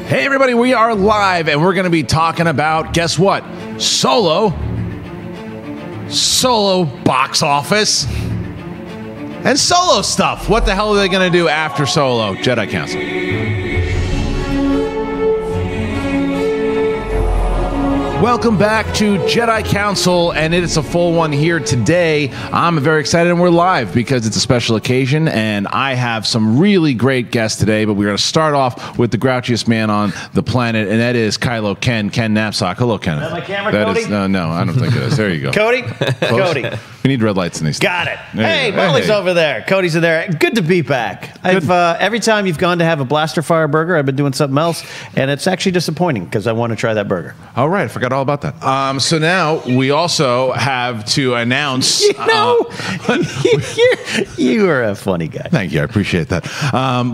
Hey everybody, we are live and we're going to be talking about, guess what? Solo box office and Solo stuff. What the hell are they going to do after Solo? Jedi Council. Welcome back to Jedi Council, and it's a full one here today. I'm very excited, and we're live because it's a special occasion, and I have some really great guests today, but we're going to start off with the grouchiest man on the planet, and that is Kylo Ken Napzok. Hello, Ken. Is that my camera, Cody? No, I don't think it is. There you go. Cody? Cody. We need red lights in these things. Got it. Hey, Molly's over there. Cody's in there. Good to be back. Every time you've gone to have a Blaster Fire burger, I've been doing something else, and it's actually disappointing because I want to try that burger. All right, I forgot all about that. So now we also have to announce. You are a funny guy. Thank you, I appreciate that.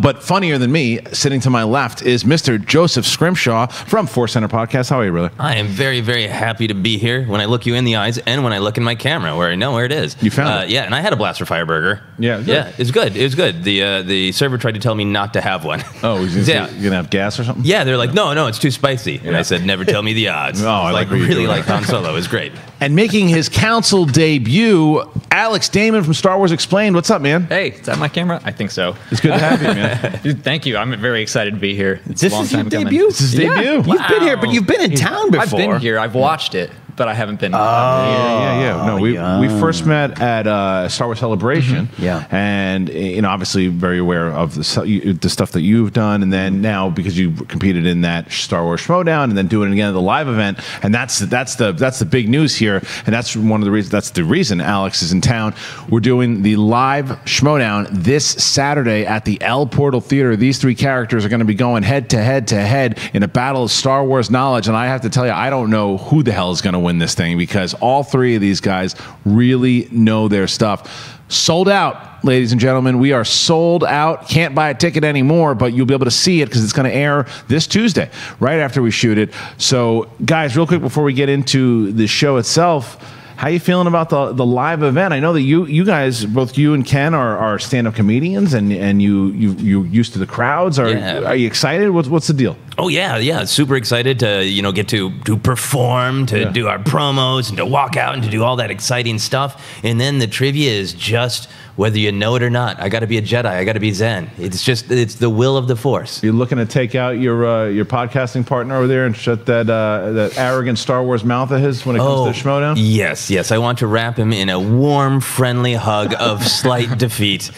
But funnier than me, sitting to my left, is Mr. Joseph Scrimshaw from Force Center Podcast. How are you, brother? I am very, very happy to be here when I look you in the eyes and when I look in my camera where I know where it is. You found it? Yeah, and I had a Blaster Fire burger. Yeah, good. Yeah, it's good. It was good. The server tried to tell me not to have one. Oh, you're going to have gas or something? Yeah, they're like, no, it's too spicy. And I said, never tell me the odds. Oh, I like really like Han Solo. It was great. And making his council debut, Alex Damon from Star Wars Explained. What's up, man? Hey, is that my camera? I think so. It's good to have you, man. Dude, thank you. I'm very excited to be here. It's This a long is your time coming. debut? This is his debut. You've been here, but you've been in town before. I've been here. I've watched it, but I haven't been. Yeah. No, we first met at Star Wars Celebration. Yeah. And, obviously very aware of the stuff that you've done. And then now, because you competed in that Star Wars Schmodown and then doing it again at the live event. And that's the big news here. And that's one of the reasons, that's the reason Alex is in town. We're doing the live Schmodown this Saturday at the El Portal Theater. These three characters are going to be going head to head in a battle of Star Wars knowledge. And I have to tell you, I don't know who the hell is going to win this thing because all three of these guys really know their stuff. Sold out, ladies and gentlemen. We are sold out. Can't buy a ticket anymore, but you'll be able to see it because it's going to air this Tuesday, right after we shoot it. So, guys, real quick before we get into the show itself, how you feeling about the live event? I know that you guys, both you and Ken, are stand-up comedians, and you used to the crowds. Are you excited? What's the deal? Oh yeah, super excited to get to perform, to do our promos, and to walk out and to do all that exciting stuff. And then the trivia is just whether you know it or not. I got to be a Jedi. I got to be Zen. It's the will of the Force. You're looking to take out your podcasting partner over there and shut that arrogant Star Wars mouth of his when it comes to Schmodown? Yes. I want to wrap him in a warm, friendly hug of slight defeat,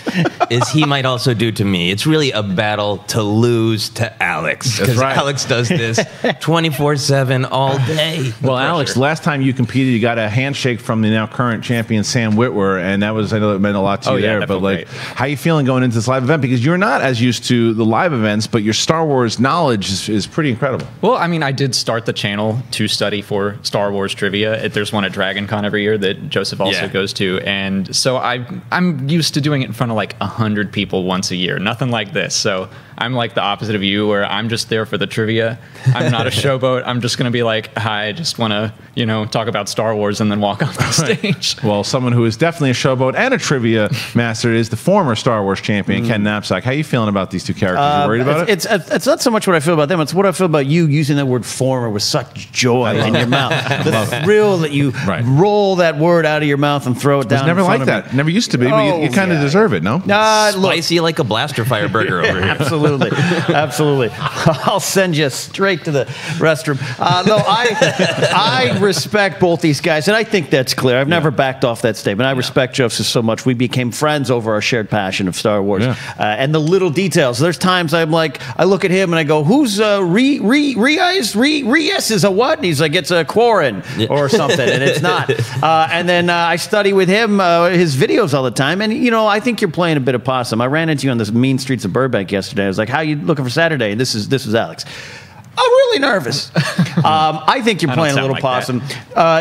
as he might also do to me. It's really a battle to lose to Alex. That's right. Alex does this 24/7 all day. Well, Alex, last time you competed, you got a handshake from the now current champion Sam Witwer, and I know it meant a lot to you there. But how you feeling going into this live event? Because you're not as used to the live events, but your Star Wars knowledge is pretty incredible. Well, I mean, I did start the channel to study for Star Wars trivia. There's one at Dragon Con every year that Joseph also goes to, and so I'm used to doing it in front of like 100 people once a year. Nothing like this. So I'm like the opposite of you, where I'm just there for the trivia. I'm not a showboat. I'm just going to be like, hi, I just want to, talk about Star Wars and then walk off the stage. Well, someone who is definitely a showboat and a trivia master is the former Star Wars champion, Ken Napzok. How are you feling about these two characters? You worried about it? It's not so much what I feel about them. It's what I feel about you using that word former with such joy in your mouth. The thrill that you roll that word out of your mouth and throw it down. It's never like that. Never used to be, but you kind of deserve it, no? Spicy like a Blaster Fire burger over here. Absolutely. I'll send you straight to the restroom. No, I respect both these guys, and I think that's clear. I've never backed off that statement. I respect Joseph so much. We became friends over our shared passion of Star Wars and the little details. There's times I'm like, I look at him and I go, "Who's Rias is a what?" And he's like, "It's a Quarren or something," and it's not. And then I study with him his videos all the time, and I think you're playing a bit of possum. I ran into you on the mean streets of Burbank yesterday. I was like, "How you looking for Saturday?" And this is Alex. I'm really nervous. I think you're playing a little like possum.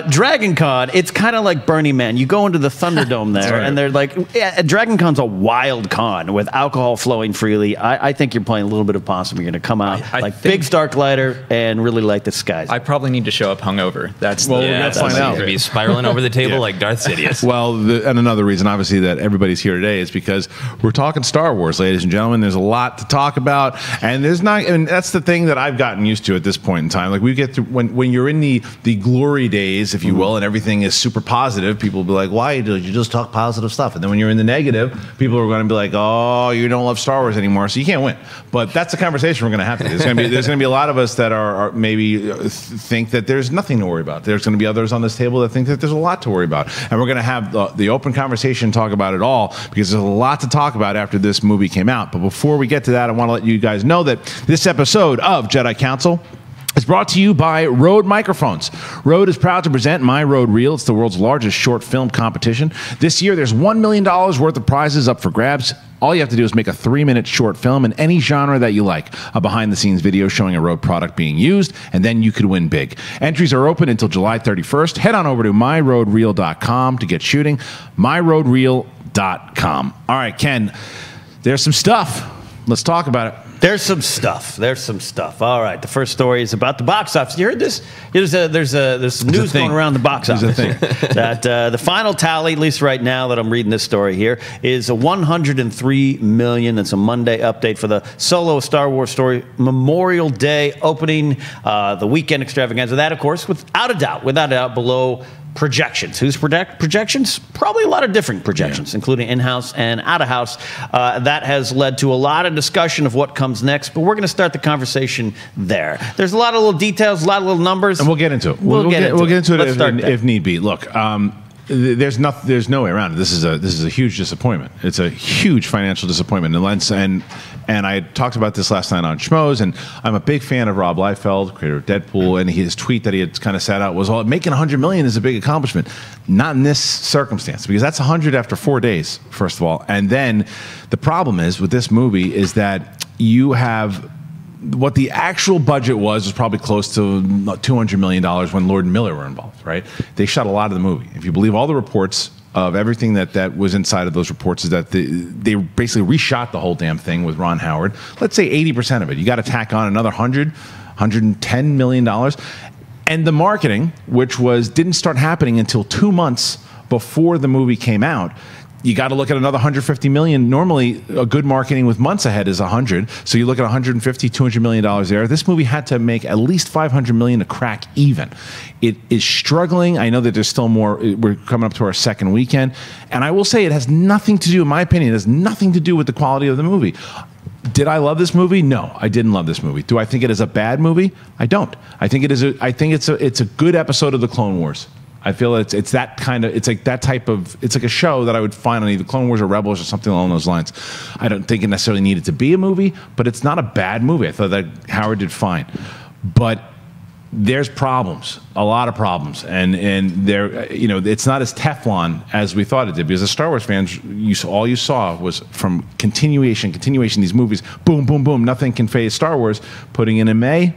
Dragon Con, it's kind of like Burning Man. You go into the Thunderdome there, and they're like, yeah, Dragon Con's a wild con with alcohol flowing freely. I think you're playing a little bit of possum. You're going to come out like big Stark lighter and really light the skies. I probably need to show up hungover. That's Well, Yeah, let's find out. To be spiraling over the table like Darth Sidious. Well, and another reason, obviously, that everybody's here today is because we're talking Star Wars, ladies and gentlemen. There's a lot to talk about, and there's not. And that's the thing that I've gotten used to at this point in time. Like we get to when you're in the glory days, if you will, and everything is super positive, people will be like, "Why do you just talk positive stuff?" And then when you're in the negative, people are going to be like, "Oh, you don't love Star Wars anymore, so you can't win." But that's the conversation we're going to have. There's going to be a lot of us that are maybe think that there's nothing to worry about. There's going to be others on this table that think that there's a lot to worry about, and we're going to have the open conversation, talk about it all, because there's a lot to talk about after this movie came out. But before we get to that, I want to let you guys know that this episode of Jedi Council is brought to you by Rode Microphones. Rode is proud to present My Rode Reel. It's the world's largest short film competition. This year, there's $1 million worth of prizes up for grabs. All you have to do is make a 3-minute short film in any genre that you like, a behind-the-scenes video showing a Rode product being used, and then you could win big. Entries are open until July 31st. Head on over to myrodereel.com to get shooting. myrodereel.com. All right, Ken, there's some stuff. Let's talk about it. There's some stuff. All right. The first story is about the box office. You heard this? There's news going around the box office that the final tally, at least right now that I'm reading this story here, is 103 million. That's a Monday update for the Solo Star Wars story Memorial Day opening, the weekend extravaganza. That, of course, without a doubt, below projections. Whose projections? Probably a lot of different projections, including in-house and out-of-house. That has led to a lot of discussion of what comes next, but we're going to start the conversation there. There's a lot of little details, a lot of little numbers. And we'll get into it. We'll get into it if need be. Look, there's no way around it. This is a huge disappointment. It's a huge financial disappointment. And I talked about this last night on Schmoes, and I'm a big fan of Rob Liefeld, creator of Deadpool, and his tweet that he had kind of set out was, making 100 million is a big accomplishment. Not in this circumstance, because that's 100 after 4 days, first of all. And then the problem is with this movie is that you have what the actual budget was probably close to $200 million when Lord and Miller were involved, right? They shot a lot of the movie. If you believe all the reports of everything that was inside of those reports, is that they basically reshot the whole damn thing with Ron Howard. Let's say 80% of it. You got to tack on another $110 million. And the marketing, which didn't start happening until 2 months before the movie came out, you got to look at another 150 million. Normally, a good marketing with months ahead is 100. So you look at 150, $200 million there. This movie had to make at least 500 million to crack even. It is struggling. I know that there's still more. We're coming up to our second weekend. And I will say it has nothing to do, in my opinion, it has nothing to do with the quality of the movie. Did I love this movie? No, I didn't love this movie. Do I think it is a bad movie? I don't. I think it's a good episode of the Clone Wars. I feel it's that kind of, it's like that type of, it's like a show that I would find on either Clone Wars or Rebels or something along those lines. I don't think it necessarily needed to be a movie, but it's not a bad movie. I thought that Howard did fine. But there's problems, a lot of problems. And there, it's not as Teflon as we thought it did, because as Star Wars fans, all you saw was from continuation, these movies, boom, boom, boom, nothing can phase Star Wars. Putting in May,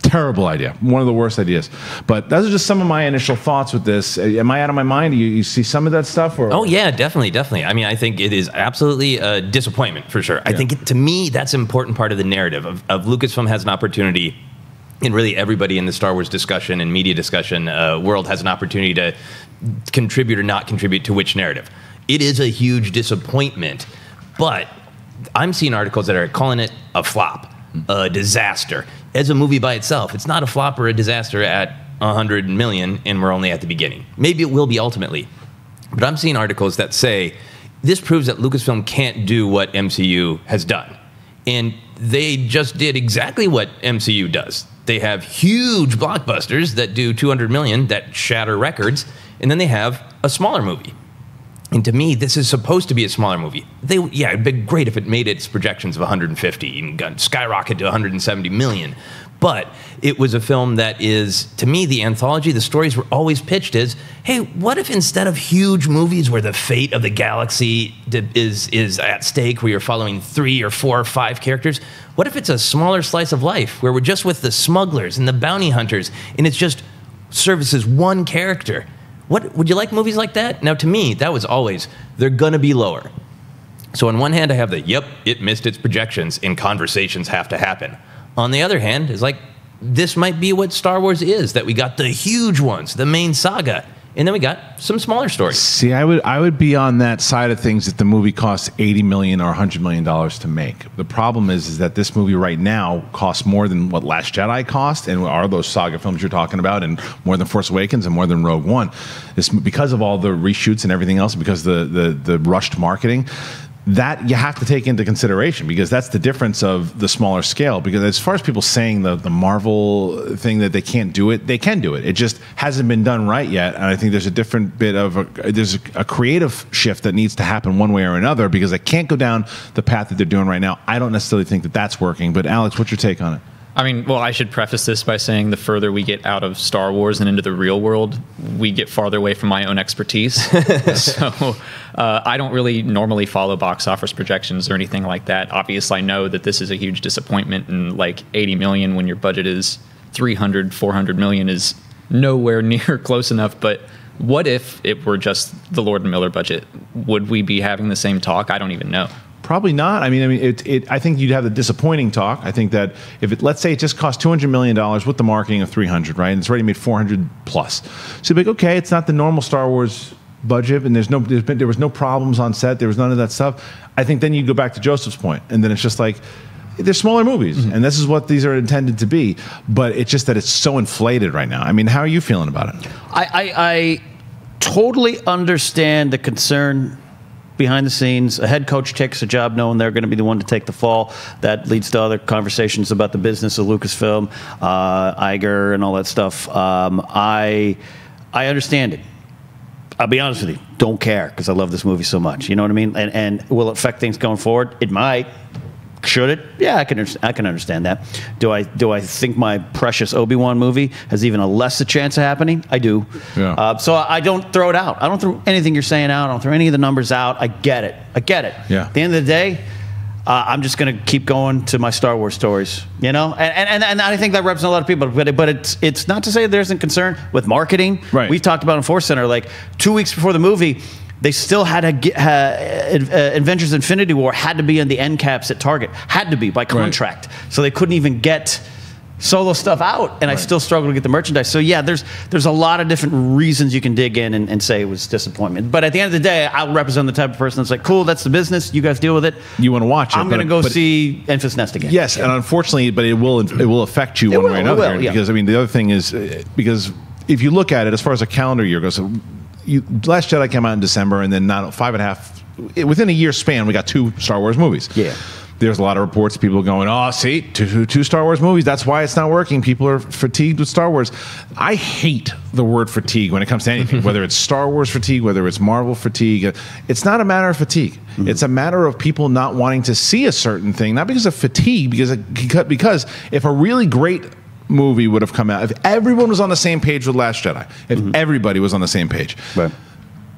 terrible idea. One of the worst ideas. But those are just some of my initial thoughts with this. Am I out of my mind? You see some of that stuff? Or? Oh, yeah, definitely. I mean, I think it is absolutely a disappointment, for sure. Yeah. I think, to me, that's an important part of the narrative of Lucasfilm has an opportunity, and really everybody in the Star Wars discussion and media discussion world has an opportunity to contribute or not contribute to which narrative. It is a huge disappointment, but I'm seeing articles that are calling it a flop, a disaster. As a movie by itself, it's not a flop or a disaster at 100 million, and we're only at the beginning. Maybe it will be ultimately. But I'm seeing articles that say this proves that Lucasfilm can't do what MCU has done. And they just did exactly what MCU does. They have huge blockbusters that do 200 million, that shatter records, and then they have a smaller movie. And to me, this is supposed to be a smaller movie. It'd be great if it made its projections of 150 and skyrocket to 170 million. But it was a film that is, to me, the anthology, the stories were always pitched as, hey, what if instead of huge movies where the fate of the galaxy is at stake, where you're following 3 or 4 or 5 characters, what if it's a smaller slice of life where we're just with the smugglers and the bounty hunters and it's just services one character? Would you like movies like that? Now, to me, that was always, they're going to be lower. So on one hand, I have it missed its projections and conversations have to happen. On the other hand, it's like, this might be what Star Wars is, that we got the huge ones, the main saga, and then we got some smaller stories. See, I would be on that side of things if the movie costs $80 million or $100 million to make. The problem is that this movie right now costs more than what Last Jedi cost, and are those saga films you're talking about, and more than Force Awakens and more than Rogue One. This, because of all the reshoots and everything else, because the rushed marketing, that you have to take into consideration, because that's the difference of the smaller scale. Because as far as people saying the Marvel thing that they can't do it, they can do it. It just hasn't been done right yet. And I think there's a different bit of there's a creative shift that needs to happen one way or another, because they can't go down the path that they're doing right now. I don't necessarily think that that's working. But Alex, what's your take on it? I mean, well, I should preface this by saying the further we get out of Star Wars and into the real world, we get farther away from my own expertise. So I don't really normally follow box office projections or anything like that. Obviously, I know that this is a huge disappointment, and like 80 million when your budget is 300, 400 million is nowhere near close enough. But what if it were just the Lord and Miller budget? Would we be having the same talk? I don't even know. Probably not. I mean, I think you'd have the disappointing talk. I think that let's say it just cost $200 million with the marketing of 300, right? And it's already made 400 plus. So you'd be like, okay, it's not the normal Star Wars budget, and there was no problems on set. There was none of that stuff. I think then you go back to Joseph's point, and then it's just like, they're smaller movies, and this is what these are intended to be. But it's just that it's so inflated right now. I mean, how are you feeling about it? I totally understand the concern behind the scenes. A head coach takes a job knowing they're going to be the one to take the fall. That leads to other conversations about the business of Lucasfilm, Iger, and all that stuff. I understand it. I'll be honest with you, don't care, because I love this movie so much. You know what I mean? And will it affect things going forward? It might. Should it? Yeah, I can understand that. Do I think my precious Obi-Wan movie has even a less a chance of happening? I do. Yeah. So I don't throw it out. I don't throw anything you're saying out. I don't throw any of the numbers out. I get it. Yeah. At the end of the day, I'm just going to keep going to my Star Wars stories, you know? And I think that represents a lot of people. But it's not to say there isn't concern with marketing. Right. We've talked about in Force Center, like 2 weeks before the movie, they still had Avengers Infinity War had to be in the end caps at Target. Had to be by contract. Right. So they couldn't even get Solo stuff out, and I still struggle to get the merchandise. So yeah, there's a lot of different reasons you can dig in and say it was disappointment. But at the end of the day, I'll represent the type of person that's like, cool, that's the business. You guys deal with it. You want to watch it. I'm going to go see Enfys Nest again. Yes, and unfortunately, but it will affect you one way or another. It will, yeah. Because I mean, the other thing is, because if you look at it as far as a calendar year goes, Last Jedi came out in December, and then within a year span, we got 2 Star Wars movies. Yeah. There's a lot of reports of people going, oh, see, two Star Wars movies. That's why it's not working. People are fatigued with Star Wars. I hate the word fatigue when it comes to anything, whether it's Star Wars fatigue, whether it's Marvel fatigue. It's not a matter of fatigue. Mm-hmm. It's a matter of people not wanting to see a certain thing, not because of fatigue, because if a really great movie would have come out, if everyone was on the same page with Last Jedi, if everybody was on the same page, right,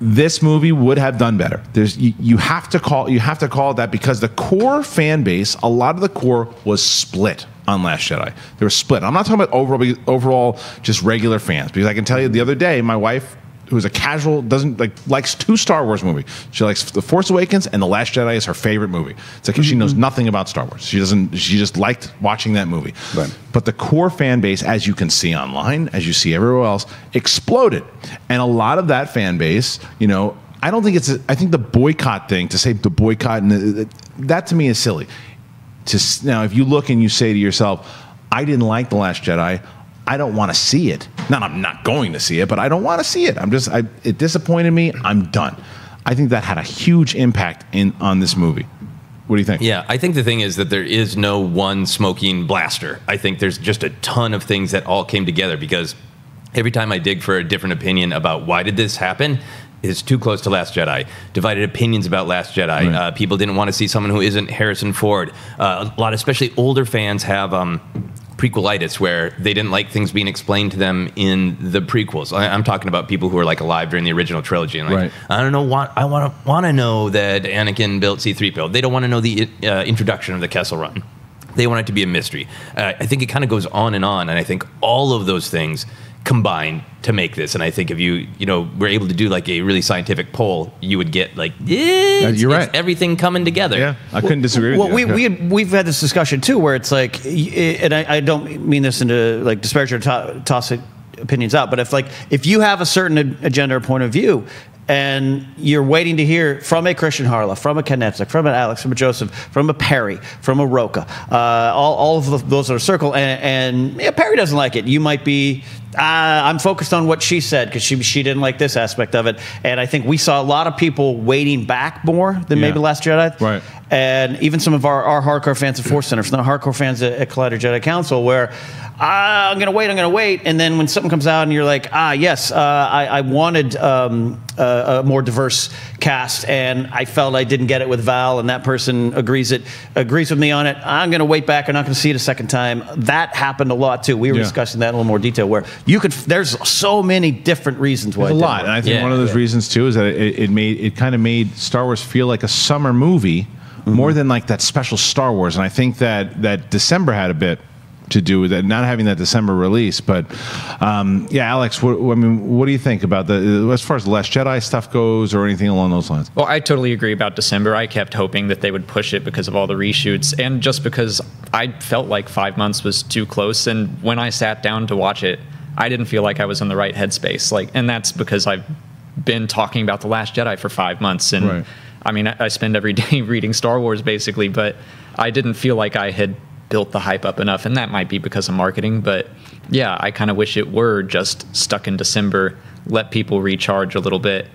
this movie would have done better. You have to call it that, because the core fan base, a lot of the core was split on Last Jedi. They were split. I'm not talking about overall just regular fans, because I can tell you the other day, my wife, who's a casual, likes 2 Star Wars movies. She likes The Force Awakens, and The Last Jedi is her favorite movie. It's like she knows nothing about Star Wars. She just liked watching that movie. Right. But the core fan base, as you can see online, as you see everywhere else, exploded. And a lot of that fan base, I don't think I think the boycott thing, to say the boycott, and that to me is silly. Now, if you look and you say to yourself, I didn't like The Last Jedi, I don't want to see it. I'm not going to see it, but I don't want to see it. It disappointed me. I'm done. I think that had a huge impact on this movie. What do you think? Yeah, I think the thing is that there is no one smoking blaster. I think there's just a ton of things that all came together, because every time I dig for a different opinion about why did this happen, is too close to Last Jedi. Divided opinions about Last Jedi. Right. People didn't want to see someone who isn't Harrison Ford. A lot, especially older fans, have prequelitis, where they didn't like things being explained to them in the prequels. I'm talking about people who were like alive during the original trilogy, and like, Right. I don't know what I want to know that Anakin built C-3PO. They don't want to know the introduction of the Kessel Run. They want it to be a mystery. I think it kind of goes on, and I think all of those things combine to make this. And I think if you were able to do like a really scientific poll, you would get like, you're right. It's everything coming together. Yeah, I couldn't disagree with you. We've had this discussion too, where it's like, and I don't mean this into like disparage or toss opinions out, but if you have a certain agenda or point of view, and you're waiting to hear from a Kristian Harloff, from a Ken Napzok, from an Alex, from a Joseph, from a Perry, from a Roca, all of those are circle, and Perry doesn't like it. You might be, I'm focused on what she said because she didn't like this aspect of it, and I think we saw a lot of people waiting back more than maybe Last Jedi, right? And even some of our hardcore fans at Force Center, not hardcore fans at Collider Jedi Council, where I'm going to wait. And then when something comes out and you're like, yes, I wanted a more diverse cast, and I felt I didn't get it with Val, and that person agrees with me on it. I'm going to wait back. I'm not going to see it a second time. That happened a lot too. We were discussing that in a little more detail, where there's so many different reasons why. There's a lot. And I think one of those reasons too is that it kind of made Star Wars feel like a summer movie more than like that special Star Wars. And I think that December had a bit to do with that, not having that December release. But Alex, what do you think about as far as the Last Jedi stuff goes, or anything along those lines? Well, I totally agree about December. I kept hoping that they would push it because of all the reshoots, and just because I felt like 5 months was too close. And when I sat down to watch it, I didn't feel like I was in the right headspace. And that's because I've been talking about The Last Jedi for 5 months, and right. I mean, I spend every day reading Star Wars basically, but I didn't feel like I had built the hype up enough, and that might be because of marketing. But yeah, I kind of wish it were just stuck in December, let people recharge a little bit.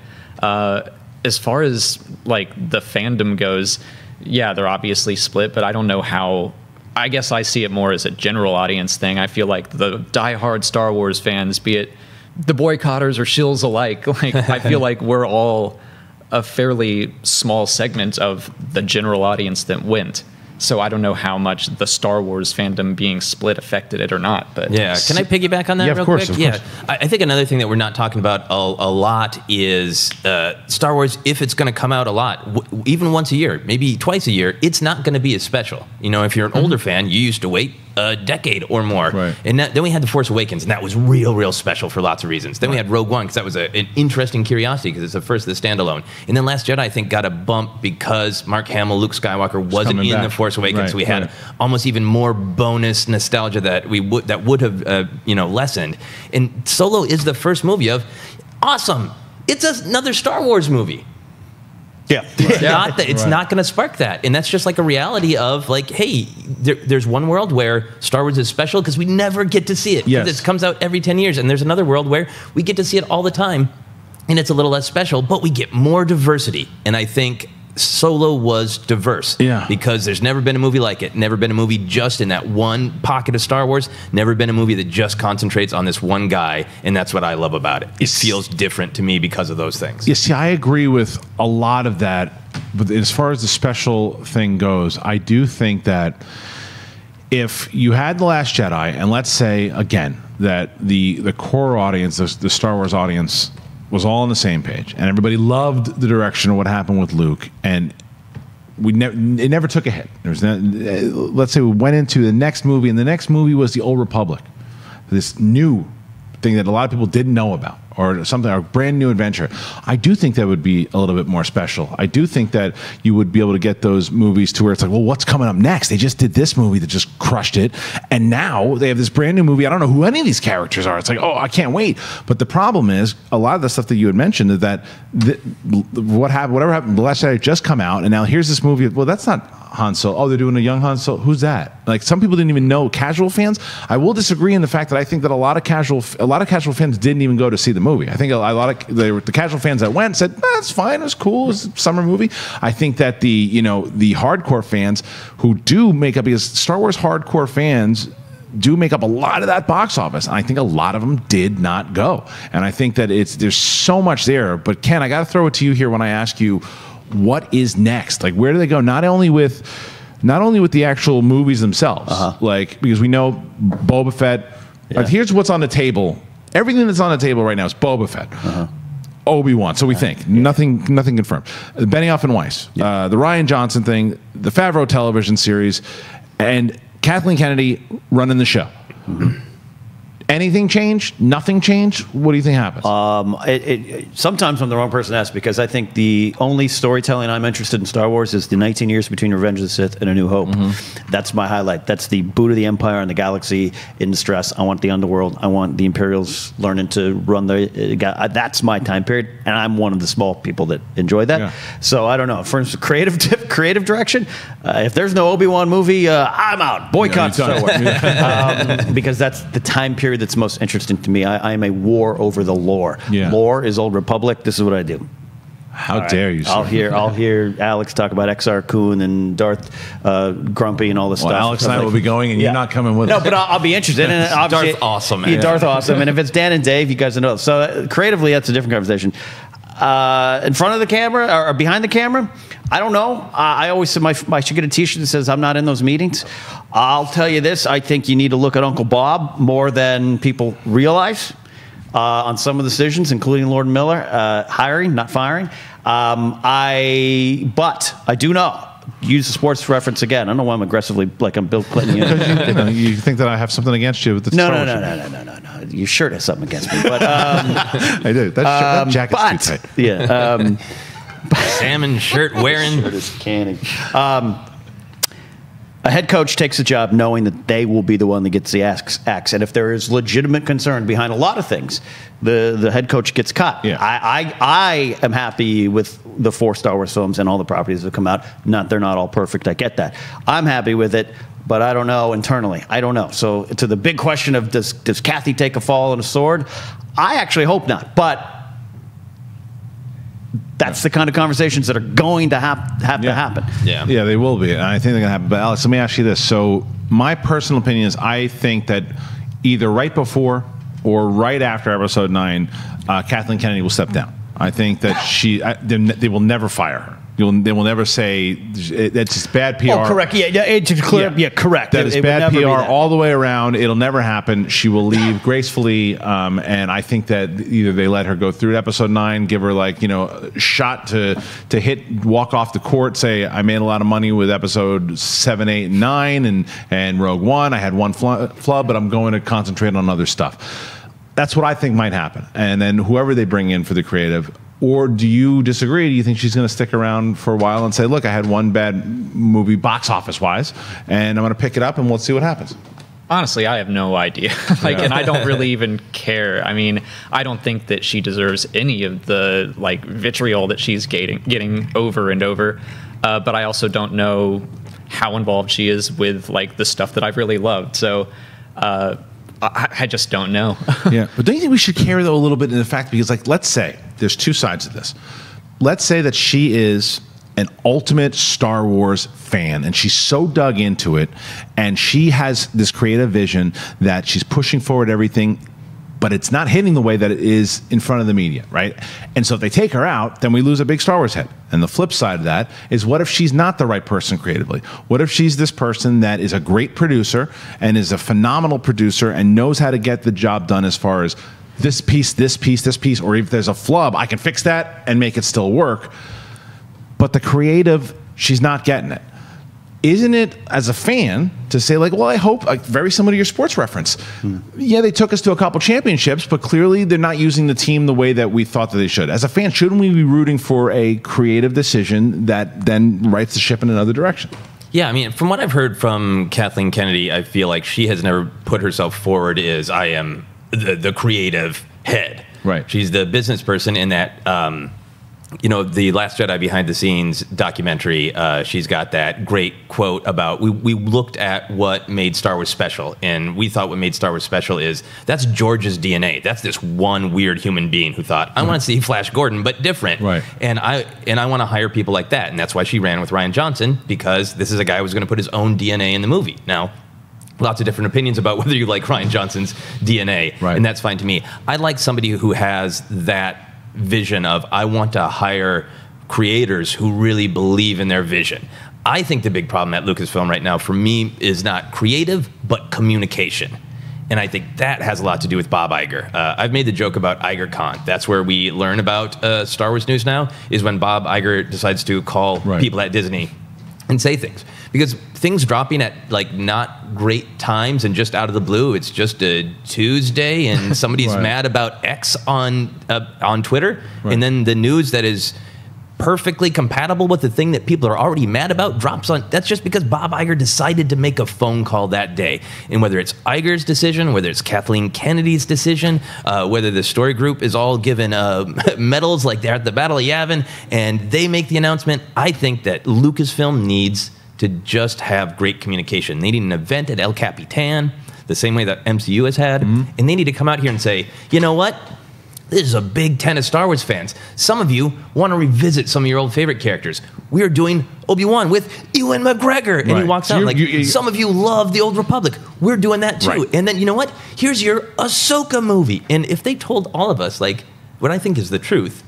As far as like the fandom goes, yeah, they're obviously split, but I don't know how. I guess I see it more as a general audience thing. I feel like the diehard Star Wars fans, be it the boycotters or shills alike, like I feel like we're all a fairly small segment of the general audience that went. So I don't know how much the Star Wars fandom being split affected it or not. But yeah, can I piggyback on that real quick? Of course. I think another thing that we're not talking about a lot is Star Wars. If it's going to come out a lot, even once a year, maybe twice a year, it's not going to be as special. If you're an older fan, you used to wait a decade or more. Right. And then we had The Force Awakens, and that was real special for lots of reasons. Then we had Rogue One, because that was an interesting curiosity, because it's the first of the standalone. And then Last Jedi, I think, got a bump because Mark Hamill, Luke Skywalker, wasn't in The Force Awakens. Right, so we had almost even more bonus nostalgia that would have lessened. And Solo is the first movie of, awesome, it's another Star Wars movie. Yeah. It's not going to spark that. And that's just like a reality of like, hey, there's one world where Star Wars is special because we never get to see it. Yes. It comes out every 10 years. And there's another world where we get to see it all the time. And it's a little less special, but we get more diversity. And I think Solo was diverse. Yeah. Because there's never been a movie like it. Never been a movie just in that one pocket of Star Wars. Never been a movie that just concentrates on this one guy. And that's what I love about it. It feels different to me because of those things. You see, I agree with a lot of that. But as far as the special thing goes, I do think that if you had The Last Jedi, and let's say, again, that the core audience, the Star Wars audience, was all on the same page, and everybody loved the direction of what happened with Luke, and it never took a hit. Let's say we went into the next movie, and the next movie was The Old Republic, this new thing that a lot of people didn't know about, or something, or a brand new adventure. I do think that would be a little bit more special. I do think that you would be able to get those movies to where it's like, well, what's coming up next? They just did this movie that just crushed it, and now they have this brand new movie. I don't know who any of these characters are. It's like, oh, I can't wait. But the problem is, a lot of the stuff that you had mentioned is that whatever happened, The Last Jedi just come out, and now here's this movie. Well, that's not Han Solo. Oh, they're doing a young Han Solo. Who's that? Like, some people didn't even know. Casual fans. I will disagree in the fact that I think that a lot of casual fans didn't even go to see the movie. I think a lot of the casual fans that went said, "That's fine. It was cool. It was a summer movie." I think that the hardcore fans who do make up, because Star Wars hardcore fans, do make up a lot of that box office. And I think a lot of them did not go. And I think that there's so much there. But Ken, I got to throw it to you here when I ask you, what is next? Like, where do they go? Not only with the actual movies themselves, like, because we know Boba Fett. Here's what's on the table. Everything that's on the table right now is Boba Fett. Obi-Wan, so we think. Nothing confirmed. Benioff and Weiss, the Rian Johnson thing, the Favreau television series, and Kathleen Kennedy running the show. Anything changed? Nothing changed? What do you think happens? Sometimes I'm the wrong person to ask, because I think the only storytelling I'm interested in Star Wars is the 19 years between Revenge of the Sith and A New Hope. That's my highlight. That's the boot of the Empire and the galaxy in distress. I want the underworld. I want the Imperials learning to run the... that's my time period, and I'm one of the small people that enjoy that. So I don't know. For instance, creative direction, if there's no Obi-Wan movie, I'm out. Boycott Star Wars. Because that's the time period that's most interesting to me. I am a war over the lore. Lore is Old Republic. This is what I do. How dare you, sir. I'll hear Alex talk about XR Kun and Darth Grumpy and all this stuff. Alex and I will be going, and you're not coming with us. No, but I'll be interested. And Darth Awesome. Yeah, Darth Awesome. And if it's Dan and Dave, you guys know. So creatively, that's a different conversation. In front of the camera or behind the camera, I don't know. I always say I should get a T-shirt that says I'm not in those meetings. I'll tell you this. I think you need to look at Uncle Bob more than people realize on some of the decisions, including Lord Miller, hiring, not firing. But I do know. Use the sports reference again. I don't know why I'm aggressively like I'm Bill Clinton. You think that I have something against you with the No. Your shirt has something against me, but I do. That jacket's too tight. Yeah. Salmon shirt wearing. Shirt is canning. A head coach takes a job knowing that they will be the one that gets the axe, and if there is legitimate concern behind a lot of things, the head coach gets cut. I am happy with the 4 Star Wars films and all the properties that come out. They're not all perfect. I get that. I'm happy with it, but I don't know internally. I don't know. So to the big question of does Kathy take a fall on a sword? I actually hope not, but that's the kind of conversations that are going to have to happen. Yeah, they will be. And I think they're going to happen. But Alex, let me ask you this. So my personal opinion is I think that either right before or right after Episode 9, Kathleen Kennedy will step down. I think that they will never fire her. They will never say that's just bad PR. Oh, correct. Correct. That is bad PR all the way around. It'll never happen. She will leave gracefully, and I think that either they let her go through Episode 9, give her a shot to walk off the court, say I made a lot of money with Episode 7, 8, and 9, and Rogue One. I had one flub, but I'm going to concentrate on other stuff. That's what I think might happen, and then whoever they bring in for the creative. Or do you disagree? Do you think she's going to stick around for a while and say, look, I had one bad movie box office-wise, and I'm going to pick it up, and we'll see what happens? Honestly, I have no idea. And I don't really even care. I mean, I don't think that she deserves any of the vitriol that she's getting over and over. But I also don't know how involved she is with the stuff that I've really loved. So I just don't know. Yeah, but don't you think we should care though a little bit in the fact, because let's say there's two sides of this. Let's say that she is an ultimate Star Wars fan and she's so dug into it and she has this creative vision that she's pushing forward everything, but it's not hitting the way that it is in front of the media, right? And so if they take her out, then we lose a big Star Wars head. And the flip side of that is, what if she's not the right person creatively? What if she's this person that is a great producer and is a phenomenal producer and knows how to get the job done as far as this piece, or if there's a flub, I can fix that and make it still work. But the creative, she's not getting it. Isn't it, as a fan, to say well, I hope, very similar to your sports reference. Yeah, they took us to a couple championships, but clearly they're not using the team the way that we thought that they should. As a fan, shouldn't we be rooting for a creative decision that then rights the ship in another direction? Yeah, I mean, from what I've heard from Kathleen Kennedy, I feel like she has never put herself forward as I am the creative head. Right. She's the business person in that... the Last Jedi behind the scenes documentary, she's got that great quote about we looked at what made Star Wars special, and we thought what made Star Wars special is that's George's DNA. That's this one weird human being who thought, I want to see Flash Gordon, but different. Right. And I want to hire people like that. And that's why she ran with Rian Johnson, because this is a guy who was going to put his own DNA in the movie. Now, lots of different opinions about whether you like Rian Johnson's DNA, Right. and that's fine to me. I like somebody who has that vision of, I want to hire creators who really believe in their vision. I think the big problem at Lucasfilm right now for me is not creative, but communication. And I think that has a lot to do with Bob Iger. I've made the joke about IgerCon. That's where we learn about Star Wars news now, is when Bob Iger decides to call people at Disney and say things. Because things dropping at like not great times and just out of the blue, it's just a Tuesday and somebody's mad about X on Twitter, and then the news that is perfectly compatible with the thing that people are already mad about drops on. That's just because Bob Iger decided to make a phone call that day. And whether it's Iger's decision, whether it's Kathleen Kennedy's decision, whether the story group is all given medals like they're at the Battle of Yavin, and they make the announcement, I think that Lucasfilm needs to just have great communication. They need an event at El Capitan, the same way that MCU has had, and they need to come out here and say, you know what? This is a big tent of Star Wars fans. Some of you want to revisit some of your old favorite characters. We are doing Obi-Wan with Ewan McGregor. And he walks out some of you love the Old Republic. We're doing that too. And then, you know what? Here's your Ahsoka movie. And if they told all of us, like, what I think is the truth,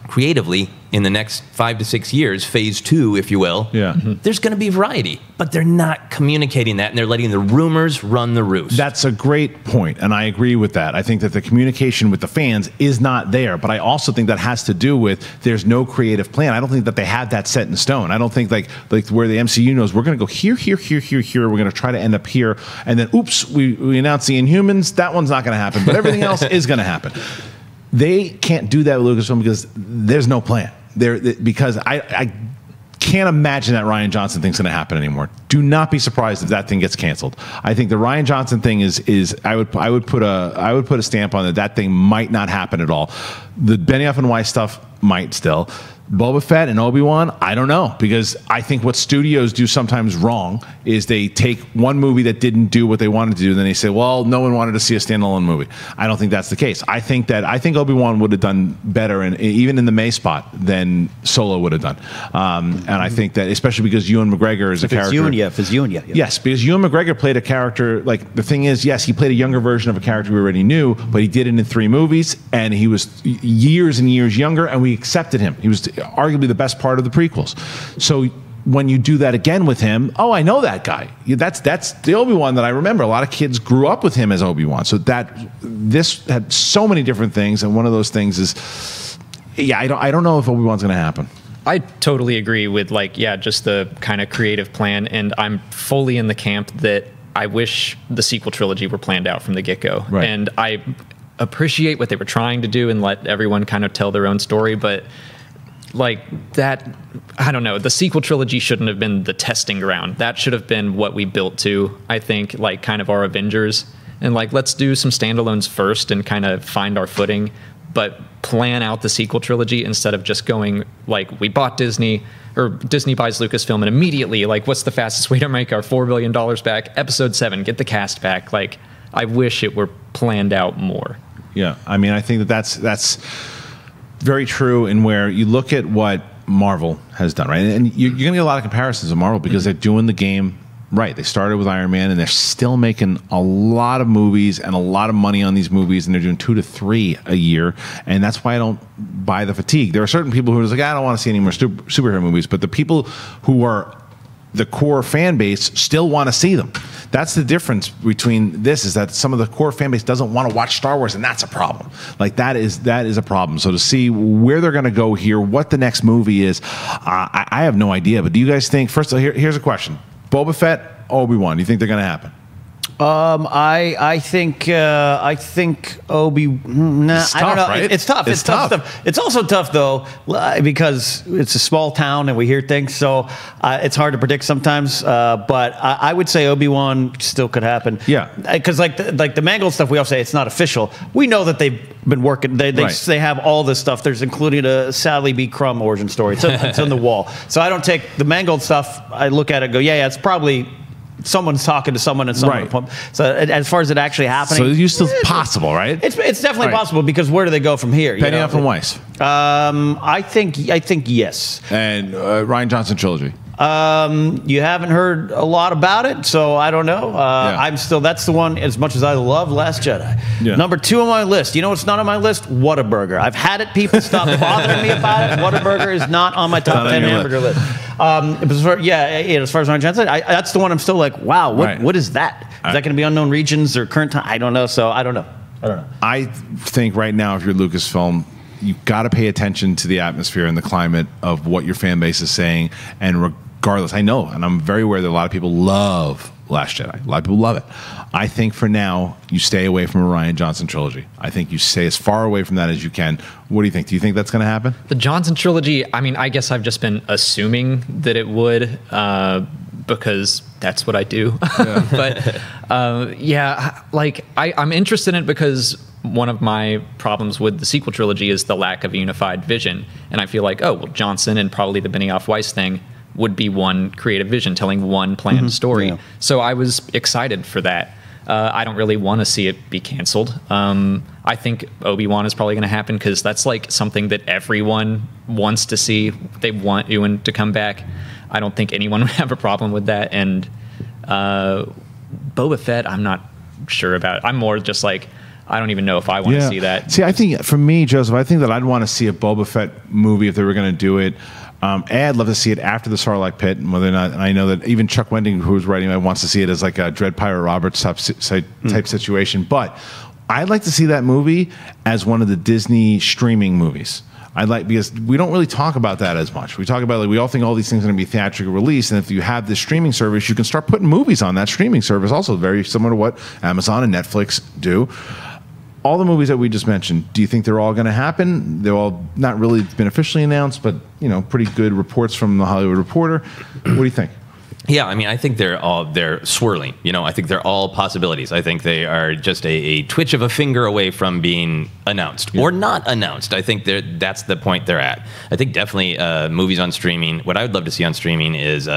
creatively, in the next 5 to 6 years, phase 2, if you will, there's going to be variety. But they're not communicating that, and they're letting the rumors run the roost. That's a great point, and I agree with that. I think that the communication with the fans is not there, but I also think that has to do with there's no creative plan. I don't think that they have that set in stone. I don't think like where the MCU knows we're going to go here, here, here, here, here. We're going to try to end up here, and then oops, we announce the Inhumans. That one's not going to happen, but everything else is going to happen. They can't do that with Lucasfilm because there's no plan. Because I can't imagine that Rian Johnson thing's going to happen anymore. Do not be surprised if that thing gets canceled. I think the Rian Johnson thing is I would put a stamp on it. That thing might not happen at all. The Benioff and Weiss stuff might still. Boba Fett and Obi-Wan, I don't know, because I think what studios do sometimes wrong is they take one movie that didn't do what they wanted to do, and then they say, well, no one wanted to see a standalone movie. I don't think that's the case. I think Obi-Wan would have done better, even in the May spot, than Solo would have done. And I think that, especially because Ewan McGregor is a character. It's Ewan. Yes, because Ewan McGregor played a character, like, the thing is, yes, he played a younger version of a character we already knew, but he did it in 3 movies, and he was years and years younger, and we accepted him. He was arguably the best part of the prequels. So when you do that again with him, oh, I know that guy. That's the Obi-Wan that I remember. A lot of kids grew up with him as Obi-Wan. So this had so many different things, and one of those things is, I don't know if Obi-Wan's going to happen. I totally agree with just the kind of creative plan, and I'm fully in the camp that I wish the sequel trilogy were planned out from the get-go. Right. And I appreciate what they were trying to do and let everyone kind of tell their own story, but like that, I don't know, the sequel trilogy shouldn't have been the testing ground. That should have been what we built to, I think, like kind of our Avengers. And like, let's do some standalones first and kind of find our footing, but plan out the sequel trilogy instead of just going like, we bought Disney, or Disney buys Lucasfilm, and immediately, like, what's the fastest way to make our $4 billion back? Episode 7, get the cast back. Like, I wish it were planned out more. Yeah, I mean, I think that's very true in where you look at what Marvel has done, right? And you're going to get a lot of comparisons with Marvel because they're doing the game right. They started with Iron Man, and they're still making a lot of movies and a lot of money on these movies, and they're doing 2 to 3 a year, and that's why I don't buy the fatigue. There are certain people who are just like, I don't want to see any more superhero movies, but the people who are the core fan base still want to see them. That's the difference between this, is that some of the core fan base doesn't want to watch Star Wars, and that's a problem. Like, that is a problem. So to see where they're going to go here, what the next movie is, I have no idea. But do you guys think, first of all, here's a question. Boba Fett, Obi-Wan, do you think they're going to happen? I think Obi. Nah, it's tough, I don't know. right? It's tough. It's tough stuff. It's also tough though, because it's a small town and we hear things, so it's hard to predict sometimes. But I would say Obi-Wan still could happen. Yeah, because like the Mangold stuff, we all say it's not official. We know that they've been working. They have all this stuff. There's including a Sally B. Crumb origin story. It's on the wall. So I don't take the Mangold stuff. I look at it and go, yeah, it's probably someone's talking to someone and someone. Right. So as far as it actually happening, so it's still possible, right? It's definitely possible, because where do they go from here? Benioff and Weiss. I think yes. And Rian Johnson trilogy. You haven't heard a lot about it, so I don't know. That's the one, as much as I love Last Jedi. Yeah. Number 2 on my list. You know what's not on my list? Whataburger. I've had it. People stop bothering me about it. Whataburger is not on my top 10 hamburger list. As far as my chance, that's the one I'm still like, wow, what is that? Is that going to be unknown regions or current time? I don't know. So I don't know. I think right now, if you're Lucasfilm, you've got to pay attention to the atmosphere and the climate of what your fan base is saying. And regardless, I know, and I'm very aware that a lot of people love Last Jedi. A lot of people love it. I think for now, you stay away from a Rian Johnson trilogy. I think you stay as far away from that as you can. What do you think? Do you think that's going to happen? The Johnson trilogy, I mean, I guess I've just been assuming that it would, because that's what I do. But I'm interested in it because one of my problems with the sequel trilogy is the lack of a unified vision. And I feel like, Johnson and probably the Benioff Weiss thing would be one creative vision, telling one planned story. Yeah. So I was excited for that. I don't really want to see it be canceled. I think Obi-Wan is probably going to happen because that's like something that everyone wants to see. They want Ewan to come back. I don't think anyone would have a problem with that. And Boba Fett, I'm not sure about. I'm more just like, I don't even know if I want to see that. See, I think for me, Joseph, I think that I'd want to see a Boba Fett movie if they were going to do it. I'd love to see it after the Sarlacc pit, and whether or not, and I know that even Chuck Wendig, who's writing it, wants to see it as like a Dread Pirate Roberts type situation. But I'd like to see that movie as one of the Disney streaming movies. Because we don't really talk about that as much. We talk about, like, we all think all these things are going to be theatrically released, and if you have this streaming service, you can start putting movies on that streaming service. Also, very similar to what Amazon and Netflix do. All the movies that we just mentioned, do you think they're all going to happen? They're all not really been officially announced, but pretty good reports from the Hollywood Reporter. What do you think? Yeah, I mean, I think they're swirling. I think they're all possibilities. I think they are just a twitch of a finger away from being announced or not announced. I think that's the point they're at. I think definitely movies on streaming. What I would love to see on streaming is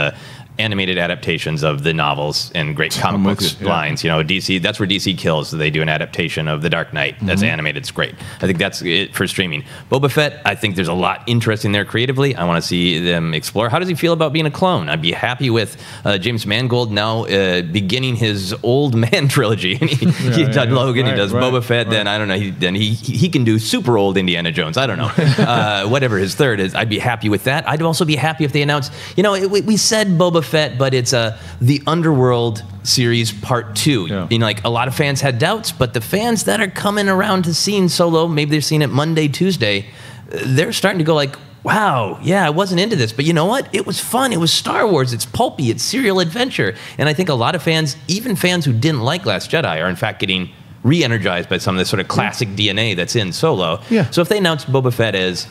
animated adaptations of the novels and great comic books lines. DC, that's where DC kills. They do an adaptation of The Dark Knight that's animated. It's great. I think that's it for streaming. Boba Fett, I think there's a lot interesting there creatively. I want to see them explore. How does he feel about being a clone? I'd be happy with James Mangold now beginning his old man trilogy. And he does Logan, he does Boba Fett, then I don't know, then he can do super old Indiana Jones. I don't know. Whatever his third is, I'd be happy with that. I'd also be happy if they announced, we said Boba Fett, but it's the Underworld series part 2. Yeah. A lot of fans had doubts, but the fans that are coming around to seeing Solo, maybe they're seeing it Monday, Tuesday, they're starting to go like, wow, yeah, I wasn't into this, but you know what? It was fun. It was Star Wars. It's pulpy. It's serial adventure. And I think a lot of fans, even fans who didn't like Last Jedi, are in fact getting re-energized by some of this sort of classic DNA that's in Solo. Yeah. So if they announced Boba Fett as,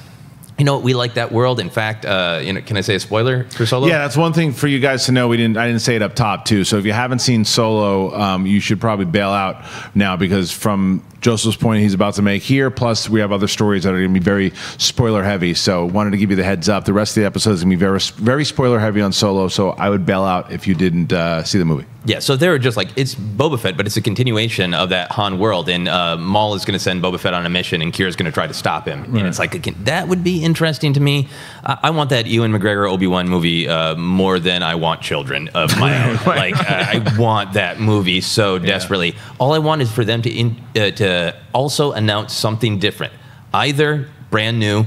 we like that world. In fact, can I say a spoiler for Solo? Yeah, that's one thing for you guys to know. I didn't say it up top too. So if you haven't seen Solo, you should probably bail out now, because from Joseph's point he's about to make here, plus we have other stories that are going to be very spoiler heavy. So wanted to give you the heads up. The rest of the episode is going to be very, very spoiler heavy on Solo. So I would bail out if you didn't see the movie. Yeah, so they were just like, it's Boba Fett, but it's a continuation of that Han world, and Maul is going to send Boba Fett on a mission, and Kira's going to try to stop him. Right. And it's like, that would be interesting to me. I want that Ewan McGregor Obi-Wan movie more than I want children of my own. I want that movie so desperately. All I want is for them to also announce something different, either brand new,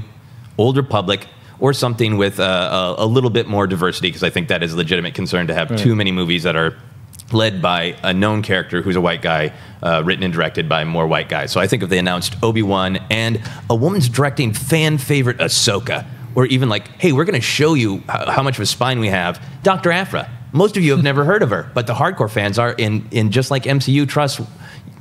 Old Republic, or something with a little bit more diversity, because I think that is a legitimate concern to have too many movies that are led by a known character who's a white guy, written and directed by more white guys. So I think if they announced Obi-Wan and a woman's directing fan favorite Ahsoka, or even like, hey, we're going to show you how much of a spine we have, Dr. Aphra. Most of you have never heard of her, but the hardcore fans are, in just like MCU trust.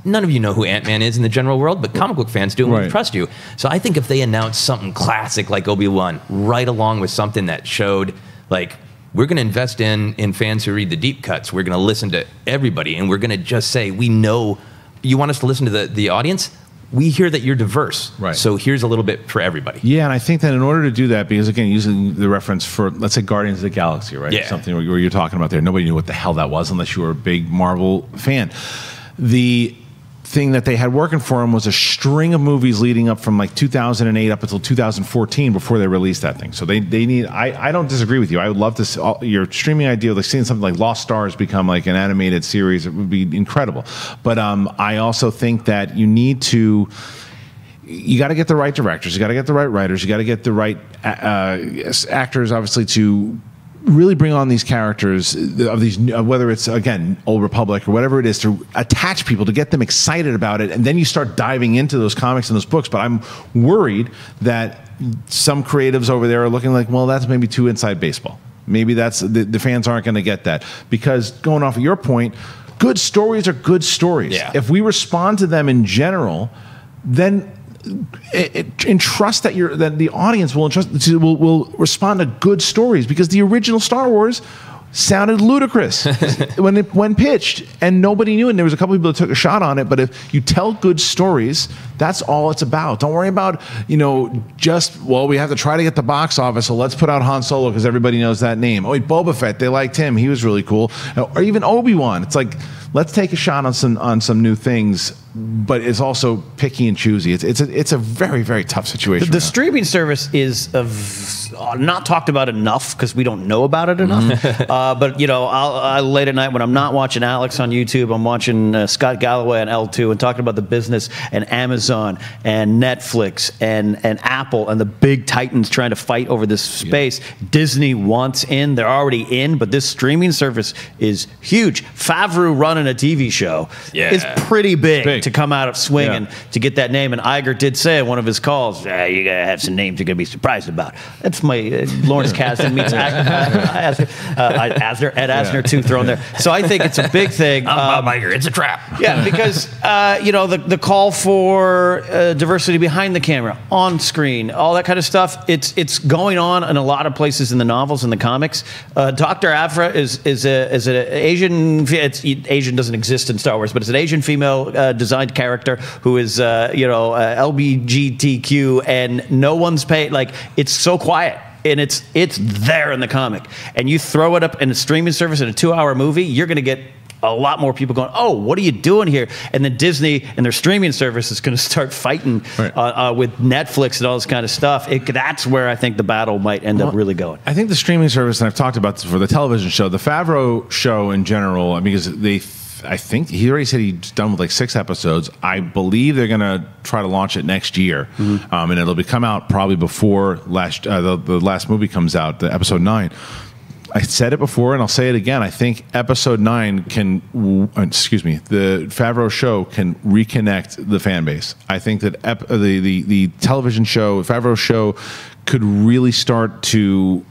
None of you know who Ant-Man is in the general world, but comic book fans do, and we trust you. So I think if they announce something classic like Obi-Wan, right along with something that showed, like, we're going to invest in fans who read the deep cuts. We're going to listen to everybody, and we're going to just say, we know you want us to listen to the audience. We hear that you're diverse, so here's a little bit for everybody. Yeah, and I think that in order to do that, because again, using the reference for, let's say, Guardians of the Galaxy, right? Yeah. Something where you're talking about there. Nobody knew what the hell that was unless you were a big Marvel fan. The thing that they had working for them was a string of movies leading up from like 2008 up until 2014 before they released that thing. So they need. I don't disagree with you. I would love to see your streaming idea, like seeing something like Lost Stars become like an animated series. It would be incredible. But I also think that you need to. You got to get the right directors. You got to get the right writers. You got to get the right actors, obviously, to really bring on these characters of these, whether it's, again, Old Republic or whatever it is, to attach people, to get them excited about it, and then you start diving into those comics and those books. But I'm worried that some creatives over there are looking like, well, that's maybe too inside baseball. Maybe that's the fans aren't going to get that. Because going off of your point, good stories are good stories. Yeah. If we respond to them in general, then entrust that the audience will respond to good stories, because the original Star Wars sounded ludicrous when pitched, and nobody knew it. And there was a couple people that took a shot on it. But if you tell good stories, that's all it's about. Don't worry about we have to try to get the box office, so let's put out Han Solo because everybody knows that name. Oh, wait, Boba Fett, they liked him, he was really cool. Or even Obi-Wan. It's like, let's take a shot on some new things, but it's also picky and choosy. It's a very, very tough situation. The streaming service is not talked about enough because we don't know about it enough. But I'll late at night when I'm not watching Alex on YouTube, I'm watching Scott Galloway on L2 and talking about the business and Amazon and Netflix and Apple and the big titans trying to fight over this space. Yeah. Disney wants in; they're already in, but this streaming service is huge. Favreau running a TV show is pretty big to come out of swinging to get that name. And Iger did say in one of his calls, "You gotta have some names you're gonna be surprised about." That's my Lawrence Kasdan meets Ed Asner too thrown there. So I think it's a big thing. Bob Iger, it's a trap. Yeah, because the call for diversity behind the camera, on screen, all that kind of stuff. It's going on in a lot of places in the novels and the comics. Dr. Aphra is an Asian. Asian doesn't exist in Star Wars, but it's an Asian female designed character who is LGBTQ, and no one's paid. Like, it's so quiet. And it's there in the comic. And you throw it up in a streaming service in a 2-hour movie, you're going to get a lot more people going, oh, what are you doing here? And then Disney and their streaming service is going to start fighting with Netflix and all this kind of stuff. That's where I think the battle might end up really going. I think the streaming service, and I've talked about this for the television show, the Favreau show in general, because I think he already said he's done with like 6 episodes. I believe they're going to try to launch it next year, and it'll come out probably before the last movie comes out, the episode 9. I said it before, and I'll say it again. I think episode 9 the Favreau show can reconnect the fan base. I think that the television show, Favreau show, could really start to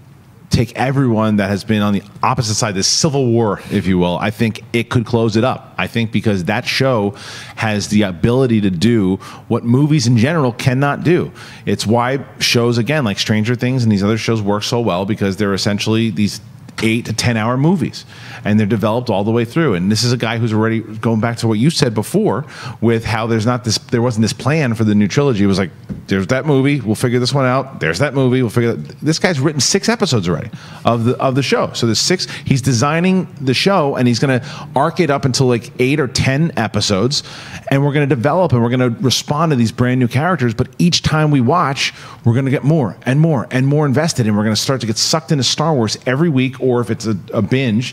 take everyone that has been on the opposite side, this civil war, if you will. I think it could close it up. I think because that show has the ability to do what movies in general cannot do. It's why shows, again, like Stranger Things and these other shows work so well, because they're essentially these 8 to 10 hour movies, and they're developed all the way through. And this is a guy who's already going back to what you said before with how there wasn't this plan for the new trilogy. It was like, there's that movie, we'll figure this one out. There's that movie, we'll figure that. This guy's written 6 episodes already of the show. So there's 6. He's designing the show, and he's going to arc it up until like 8 or 10 episodes, and we're going to develop and we're going to respond to these brand new characters. But each time we watch, we're going to get more and more and more invested, and we're going to start to get sucked into Star Wars every week. Or if it's a binge,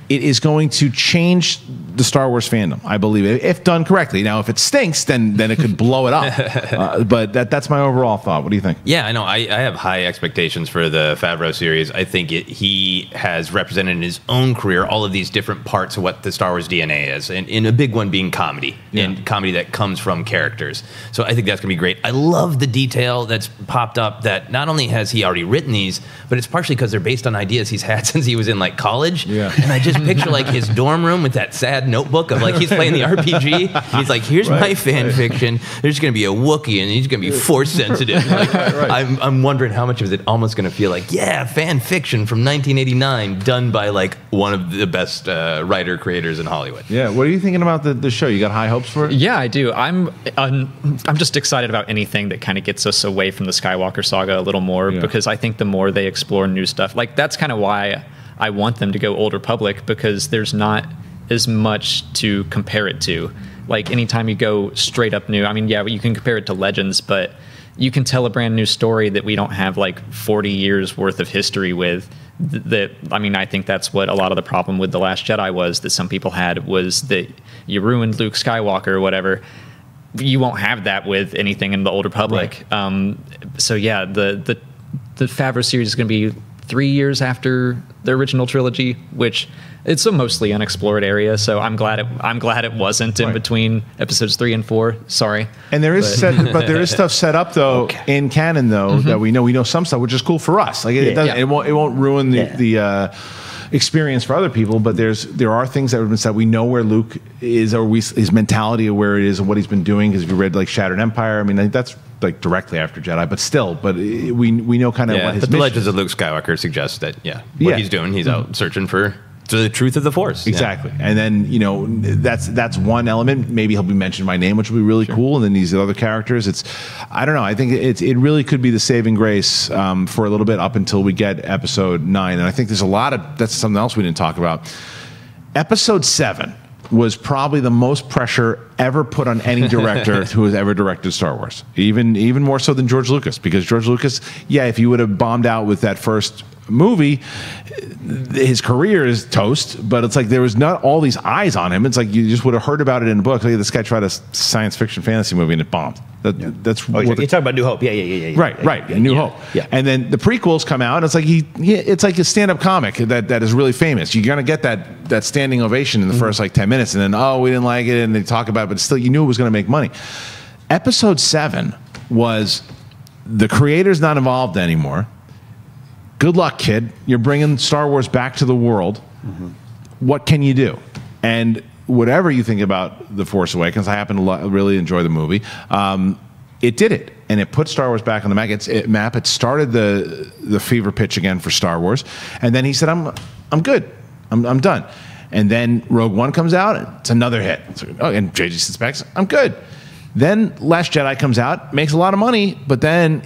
it is going to change the Star Wars fandom, I believe, if done correctly. Now, if it stinks, then it could blow it up. But that's my overall thought. What do you think? Yeah, I know. I have high expectations for the Favreau series. I think he has represented in his own career all of these different parts of what the Star Wars DNA is, and a big one being comedy, and comedy that comes from characters. So I think that's going to be great. I love the detail that's popped up that not only has he already written these, but it's partially because they're based on ideas he's had since he was in like college. Yeah. And I just picture like his dorm room with that sad notebook of like he's playing the RPG. He's like, here's my fan fiction. There's going to be a Wookiee, and he's going to be force sensitive. Like, I'm wondering how much of it almost going to feel like, fan fiction from 1989 done by like one of the best writer creators in Hollywood. Yeah. What are you thinking about the show? You got high hopes for it? Yeah, I do. I'm just excited about anything that kind of gets us away from the Skywalker saga a little more, because I think the more they explore new stuff, like that's kind of why I want them to go Old Republic, because there's not as much to compare it to. Like anytime you go straight up new, I mean, yeah, you can compare it to Legends, but you can tell a brand new story that we don't have like 40 years worth of history with. That, I mean, I think that's what a lot of the problem with The Last Jedi was, that some people had, was that you ruined Luke Skywalker or whatever. You won't have that with anything in the Old Republic. Right. So yeah, the Favreau series is going to be 3 years after the original trilogy, which it's a mostly unexplored area. So I'm glad it wasn't in between episodes 3 and 4. Sorry. And there is but there is stuff set up though in canon though that we know some stuff, which is cool for us. Like it won't ruin the experience for other people, but there are things that have been said. We know where Luke is, or his mentality of where it is and what he's been doing. Because if you read like Shattered Empire, I mean, I think that's like directly after Jedi, but still, we know kind of what his but mission the Legends of Luke Skywalker suggests that what he's doing, he's out searching for the truth of the Force. Exactly. And then, that's one element. Maybe he'll be mentioned by name, which will be really cool. And then these other characters, I don't know. I think it really could be the saving grace for a little bit up until we get episode 9. And I think there's that's something else we didn't talk about. Episode 7 was probably the most pressure ever put on any director who has ever directed Star Wars. Even more so than George Lucas, because George Lucas, if he would have bombed out with that first movie, his career is toast, but it's like there was not all these eyes on him. It's like you just would have heard about it in a book. Like, this guy tried a science fiction fantasy movie and it bombed. That's you're talking about New Hope. Yeah. Right. New Hope. Yeah. And then the prequels come out and it's like it's like a stand-up comic that is really famous. You're gonna get that standing ovation in the first like 10 minutes, and then we didn't like it, and they talk about it, but still you knew it was gonna make money. Episode 7 was the creator's not involved anymore. Good luck, kid. You're bringing Star Wars back to the world. What can you do? And whatever you think about The Force Awakens, I happen to really enjoy the movie. It did it, and it put Star Wars back on the map. It started the fever pitch again for Star Wars, and then he said, "I'm good. I'm done." And then Rogue One comes out, and it's another hit. And JJ sits back, says, "I'm good." Then Last Jedi comes out, makes a lot of money, but then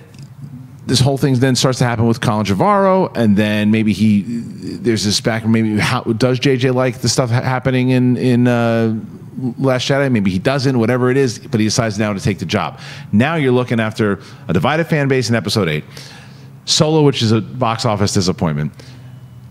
this whole thing then starts to happen with Colin Trevorrow, and then maybe there's this back. Maybe does JJ like the stuff happening in Last Jedi? Maybe he doesn't. Whatever it is, but he decides now to take the job. Now you're looking after a divided fan base in Episode 8, Solo, which is a box office disappointment.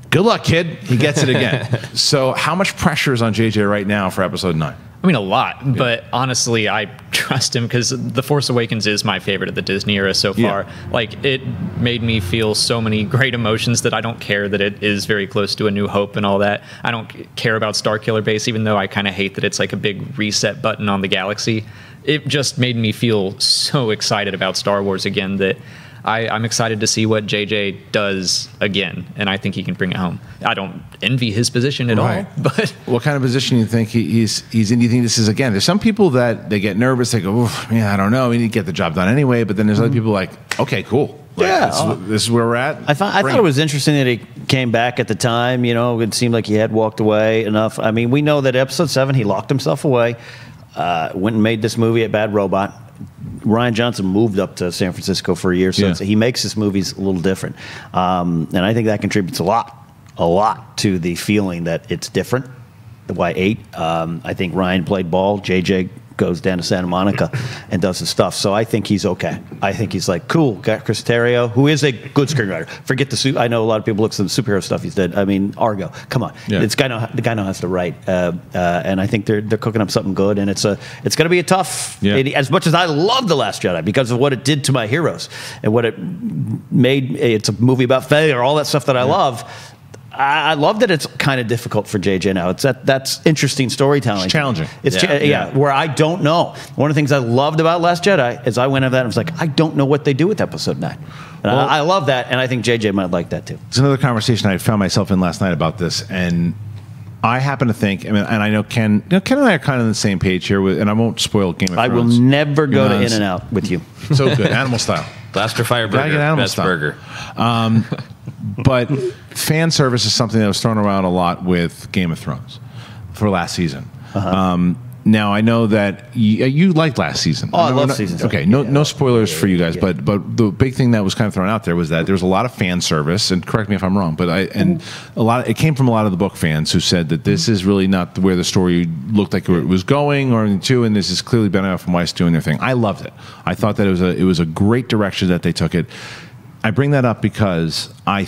Good luck, kid. He gets it again. So how much pressure is on JJ right now for Episode 9? I mean, a lot, but honestly, I trust him because The Force Awakens is my favorite of the Disney era so far. Like, it made me feel so many great emotions that I don't care that it is very close to A New Hope and all that. I don't care about Starkiller Base, even though I kind of hate that it's like a big reset button on the galaxy. It just made me feel so excited about Star Wars again that I'm excited to see what JJ does again, and I think he can bring it home. I don't envy his position at all, but what kind of position do you think he's in? Do you think this is, again, there's some people that they get nervous, they go, I don't know, we need to get the job done anyway, but then there's other people like, okay, cool. Like, this is where we're at. I thought it was interesting that he came back at the time. It seemed like he had walked away enough. I mean, we know that Episode 7, he locked himself away, went and made this movie at Bad Robot. Rian Johnson moved up to San Francisco for a year, so he makes his movies a little different. And I think that contributes a lot to the feeling that it's different. The Y8. I think Ryan played ball. JJ goes down to Santa Monica and does his stuff. So I think he's okay. I think he's like, cool, got Chris Terrio, who is a good screenwriter. Forget the suit. I know a lot of people look at the superhero stuff he's did. I mean, Argo, come on. The guy knows how to write. And I think they're cooking up something good. And it's going to be a tough, as much as I love The Last Jedi because of what it did to my heroes and what it made. It's a movie about failure, all that stuff that I love. I love that it's kind of difficult for JJ now. That's interesting storytelling. It's challenging. It's where I don't know. One of the things I loved about Last Jedi is I went over that and was like, I don't know what they do with Episode 9. And I love that, and I think JJ might like that too. It's another conversation I found myself in last night about this, and I happen to think, and I know Ken and I are kind of on the same page here, and I won't spoil Game of Thrones. I will never go to In-N-Out with you. So good, animal style. Blaster Fire Burger, best burger. But fan service is something that was thrown around a lot with Game of Thrones for last season. Now I know that you liked last season. Oh, I love season 2. Okay, no spoilers for you guys, but the big thing that was kind of thrown out there was that there's a lot of fan service, and correct me if I'm wrong, but it came from a lot of the book fans who said that this is really not where the story looked like it was going, and this is clearly Benioff and Weiss doing their thing. I loved it. I thought that it was a great direction that they took it. I bring that up because I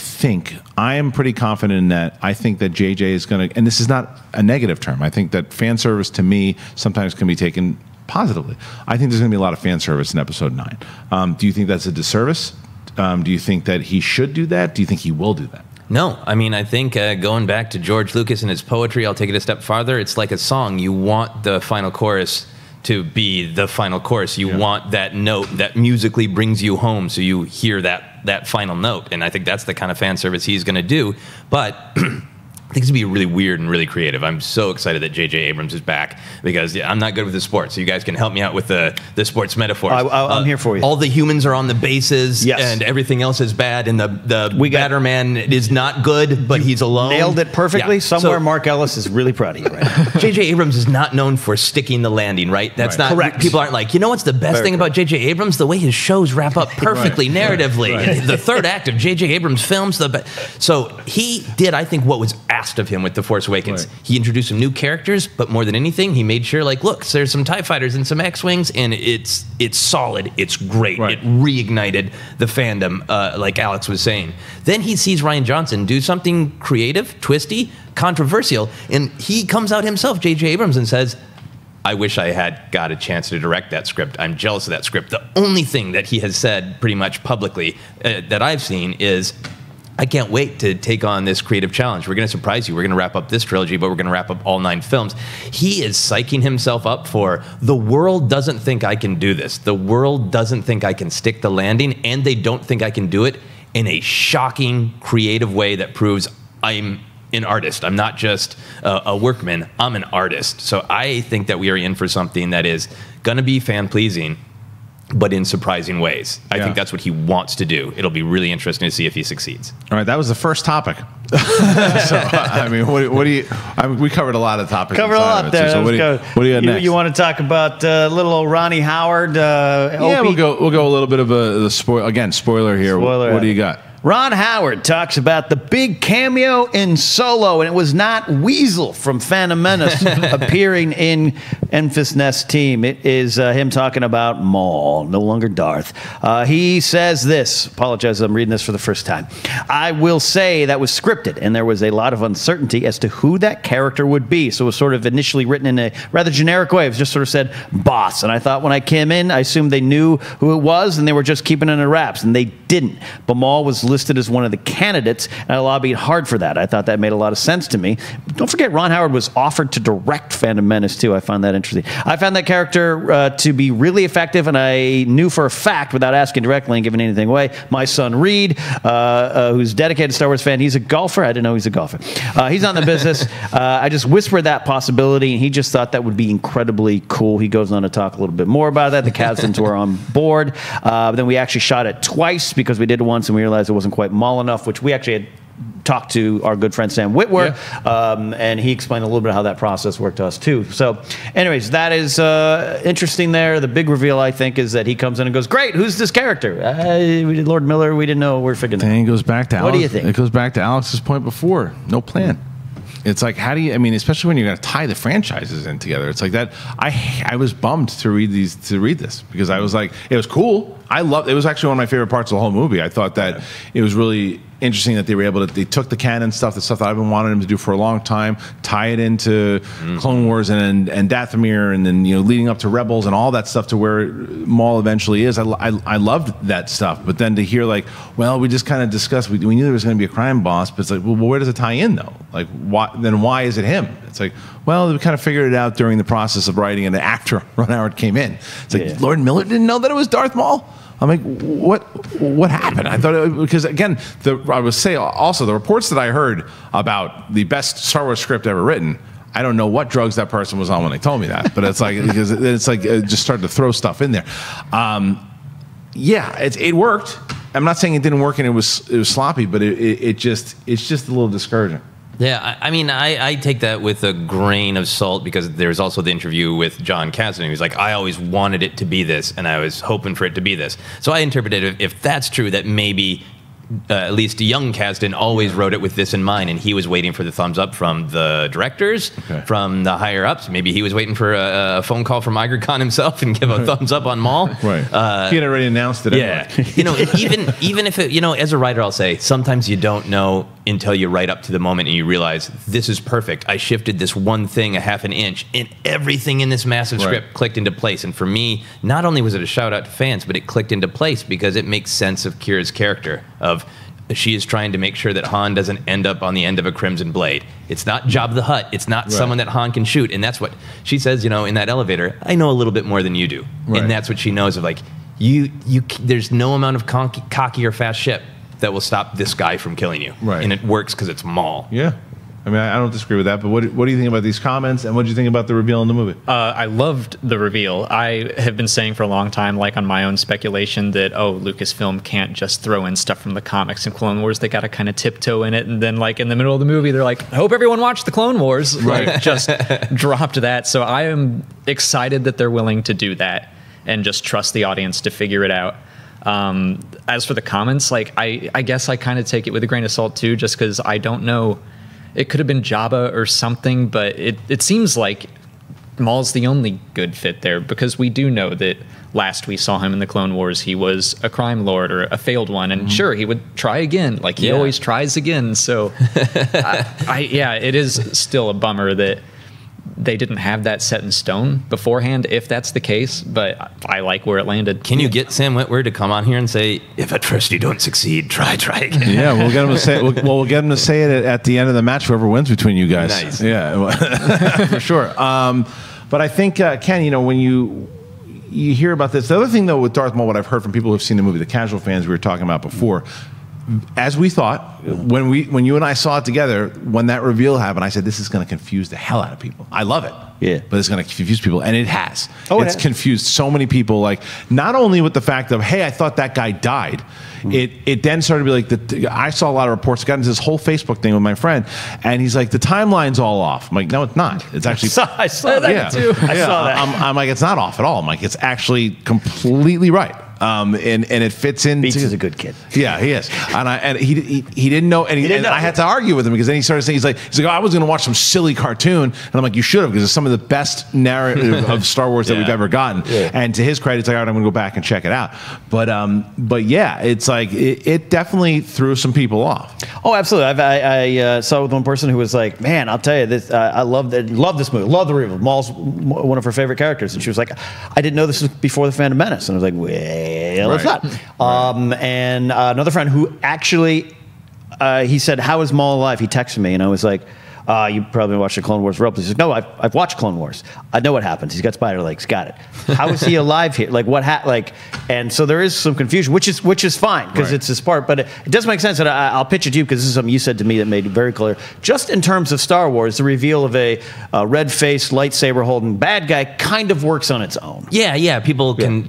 am pretty confident in that. I think that JJ is going to, and this is not a negative term, I think that fan service to me sometimes can be taken positively. I think there's going to be a lot of fan service in episode 9. Do you think that's a disservice? Do you think that he should do that? Do you think he will do that? No, I mean, I think going back to George Lucas and his poetry, I'll take it a step farther. It's like a song. You want the final chorus to be the final chorus. You want that note that musically brings you home, so you hear that final note. And I think that's the kind of fan service he's going to do. But I think it's going to be really weird and really creative. I'm so excited that J.J. Abrams is back because I'm not good with the sports, so you guys can help me out with the sports metaphors. I'm here for you. All the humans are on the bases, yes, and everything else is bad, and the Batterman is not good, but he's alone. Nailed it perfectly. Yeah. Somewhere Mark Ellis is really proud of you right now. J.J. Abrams is not known for sticking the landing, right? That's not correct. People aren't like, you know what's the best thing about J.J. Abrams? The way his shows wrap up perfectly narratively. The third act of J.J. Abrams' films. So he did, I think, what was asked of him with The Force Awakens. Right. He introduced some new characters, but more than anything, he made sure, like, look, there's some TIE fighters and some X-Wings, and it's solid. It's great. Right. It reignited the fandom, like Alex was saying. Then he sees Rian Johnson do something creative, twisty, controversial, and he comes out himself, J.J. Abrams, and says, I wish I had got a chance to direct that script. I'm jealous of that script. The only thing that he has said pretty much publicly that I've seen is, I can't wait to take on this creative challenge. We're going to surprise you. We're going to wrap up this trilogy, but we're going to wrap up all 9 films. He is psyching himself up for, the world doesn't think I can do this. The world doesn't think I can stick the landing, and they don't think I can do it in a shocking, creative way that proves I'm an artist. I'm not just a workman. I'm an artist. So I think that we are in for something that is going to be fan-pleasing, but in surprising ways. I think that's what he wants to do. It'll be really interesting to see if he succeeds. All right, that was the first topic. So, I mean, what do you? We covered a lot of topics. Covered a lot there. So what do you got next? You want to talk about little old Ronnie Howard? Yeah, we'll go a little bit of the spoiler here. Spoiler. What do you got? Ron Howard talks about the big cameo in Solo, and it was not Weasel from Phantom Menace appearing in Enfys Nest Team. It is him talking about Maul, no longer Darth. He says this, apologize, I'm reading this for the first time. I will say that was scripted, and there was a lot of uncertainty as to who that character would be. So it was sort of initially written in a rather generic way. It was just sort of said, boss. And I thought when I came in, I assumed they knew who it was, and they were just keeping it in wraps, and they didn't. But Maul was listed as one of the candidates, and I lobbied hard for that. I thought that made a lot of sense to me. Don't forget, Ron Howard was offered to direct Phantom Menace, too. I found that interesting. I found that character to be really effective, and I knew for a fact, without asking directly and giving anything away, my son Reed, who's a dedicated Star Wars fan, he's a golfer. I didn't know he's a golfer. He's not in the business. I just whispered that possibility, and he just thought that would be incredibly cool. He goes on to talk a little bit more about that. The Kathleens were on board. Then we actually shot it twice because we did it once and we realized it wasn't quite Maul enough, which we actually had talked to our good friend Sam Witwer, and he explained a little bit how that process worked to us too. So anyways, that is interesting there. The big reveal, I think, is that he comes in and goes, great, who's this character? We did Lord Miller, we didn't know, we're figuring it goes back to Alex. What do you think? It goes back to Alex's point before. No plan. It's like, how do you, I mean, especially when you're going to tie the franchises in together. It's like that. I was bummed to read this because I was like, it was cool. It was actually one of my favorite parts of the whole movie. I thought that it was really interesting that they were able to, they took the canon stuff, the stuff that I've been wanting them to do for a long time, tie it into Clone Wars and Dathomir, and then, leading up to Rebels and all that stuff to where Maul eventually is. I loved that stuff. But then to hear like, well, we just kind of discussed, we knew there was going to be a crime boss, but it's like, well, where does it tie in though? Like, why is it him? It's like, well, we kind of figured it out during the process of writing, and after Ron Howard came in. It's like, Lord Miller didn't know that it was Darth Maul? I'm like, what happened? I thought because again, I would say also the reports that I heard about the best Star Wars script ever written. I don't know what drugs that person was on when they told me that, but it's like because it's like it just started to throw stuff in there. It worked. I'm not saying it didn't work and it was sloppy, but it's just a little discouraging. Yeah, I mean, I take that with a grain of salt because there's also the interview with John Kasdan. He was like, I always wanted it to be this, and I was hoping for it to be this. So I interpreted it, if that's true, that maybe at least young Kasdan always wrote it with this in mind, and he was waiting for the thumbs up from the directors, from the higher ups. Maybe he was waiting for a phone call from Iger Khan himself and give a thumbs up on Maul. Right. He had already announced it. Yeah. Even if it, as a writer, I'll say sometimes you don't know until you write up to the moment and you realize this is perfect. I shifted this one thing a half an inch, and everything in this massive script clicked into place. And for me, not only was it a shout out to fans, but it clicked into place because it makes sense of Kira's character. She is trying to make sure that Han doesn't end up on the end of a Crimson Blade. It's not Jabba the Hutt. It's not someone that Han can shoot. And that's what she says, in that elevator. I know a little bit more than you do. Right. And that's what she knows of, like, there's no amount of cocky or fast ship that will stop this guy from killing you. Right. And it works because it's Maul. Yeah. I mean, I don't disagree with that, but what do you think about these comments, and what do you think about the reveal in the movie? I loved the reveal. I have been saying for a long time, like on my own speculation, that, Lucasfilm can't just throw in stuff from the comics and Clone Wars. They got to kind of tiptoe in it, and then, like, in the middle of the movie, they're like, I hope everyone watched the Clone Wars. Like, just dropped that. So I am excited that they're willing to do that and just trust the audience to figure it out. As for the comments, like, I guess I kind of take it with a grain of salt, too, just because I don't know. It could have been Jabba or something, but it seems like Maul's the only good fit there, because we do know that last we saw him in the Clone Wars, he was a crime lord or a failed one, and sure, he would try again, like he always tries again. So, it is still a bummer that they didn't have that set in stone beforehand, if that's the case, but I like where it landed. Can you get Sam Witwer to come on here and say, if at first you don't succeed, try again? Yeah, we'll get him to say it. We'll get him to say it at the end of the match, whoever wins between you guys. Nice. Yeah, for sure. But I think, Ken, when you hear about this, the other thing, though, with Darth Maul, what I've heard from people who've seen the movie, the casual fans we were talking about before, as we thought, when you and I saw it together, when that reveal happened, I said, this is going to confuse the hell out of people. I love it. Yeah. But it's going to confuse people, and it has. It's It has. confused so many people, like, not only with the fact of, hey, I thought that guy died. It then started to be like, I saw a lot of reports, got into this whole Facebook thing with my friend, and he's like, the timeline's all off. I'm like, no, it's not. It's actually... I saw that too. I saw that. I'm like, it's not off at all. I'm like, it's actually completely right. And it fits into... Beats is a good kid. Yeah, he is. And he didn't know, and I had to argue with him, because then he started saying, he's like, oh, I was going to watch some silly cartoon, and I'm like, you should have, because it's some of the best narrative of Star Wars that we've ever gotten. Yeah. And to his credit, it's like, all right, I'm going to go back and check it out. But yeah, it's like, it definitely threw some people off. Oh, absolutely. I saw with one person who was like, man, I'll tell you this, I love this movie, love the reveal. Maul's one of her favorite characters, and she was like, I didn't know this was before the Phantom Menace, and I was like, well, it's not. And another friend who actually, he said, how is Maul alive? He texted me, and I was like, you probably watched the Clone Wars ropes. He's like, no, I've watched Clone Wars. I know what happens. He's got spider legs. Got it. How is he alive here? Like, what? And so there is some confusion, which is fine, because it's this part. But it does make sense. And I'll pitch it to you, because this is something you said to me that made it very clear. Just in terms of Star Wars, the reveal of a red-faced, lightsaber-holding bad guy kind of works on its own. Yeah. People can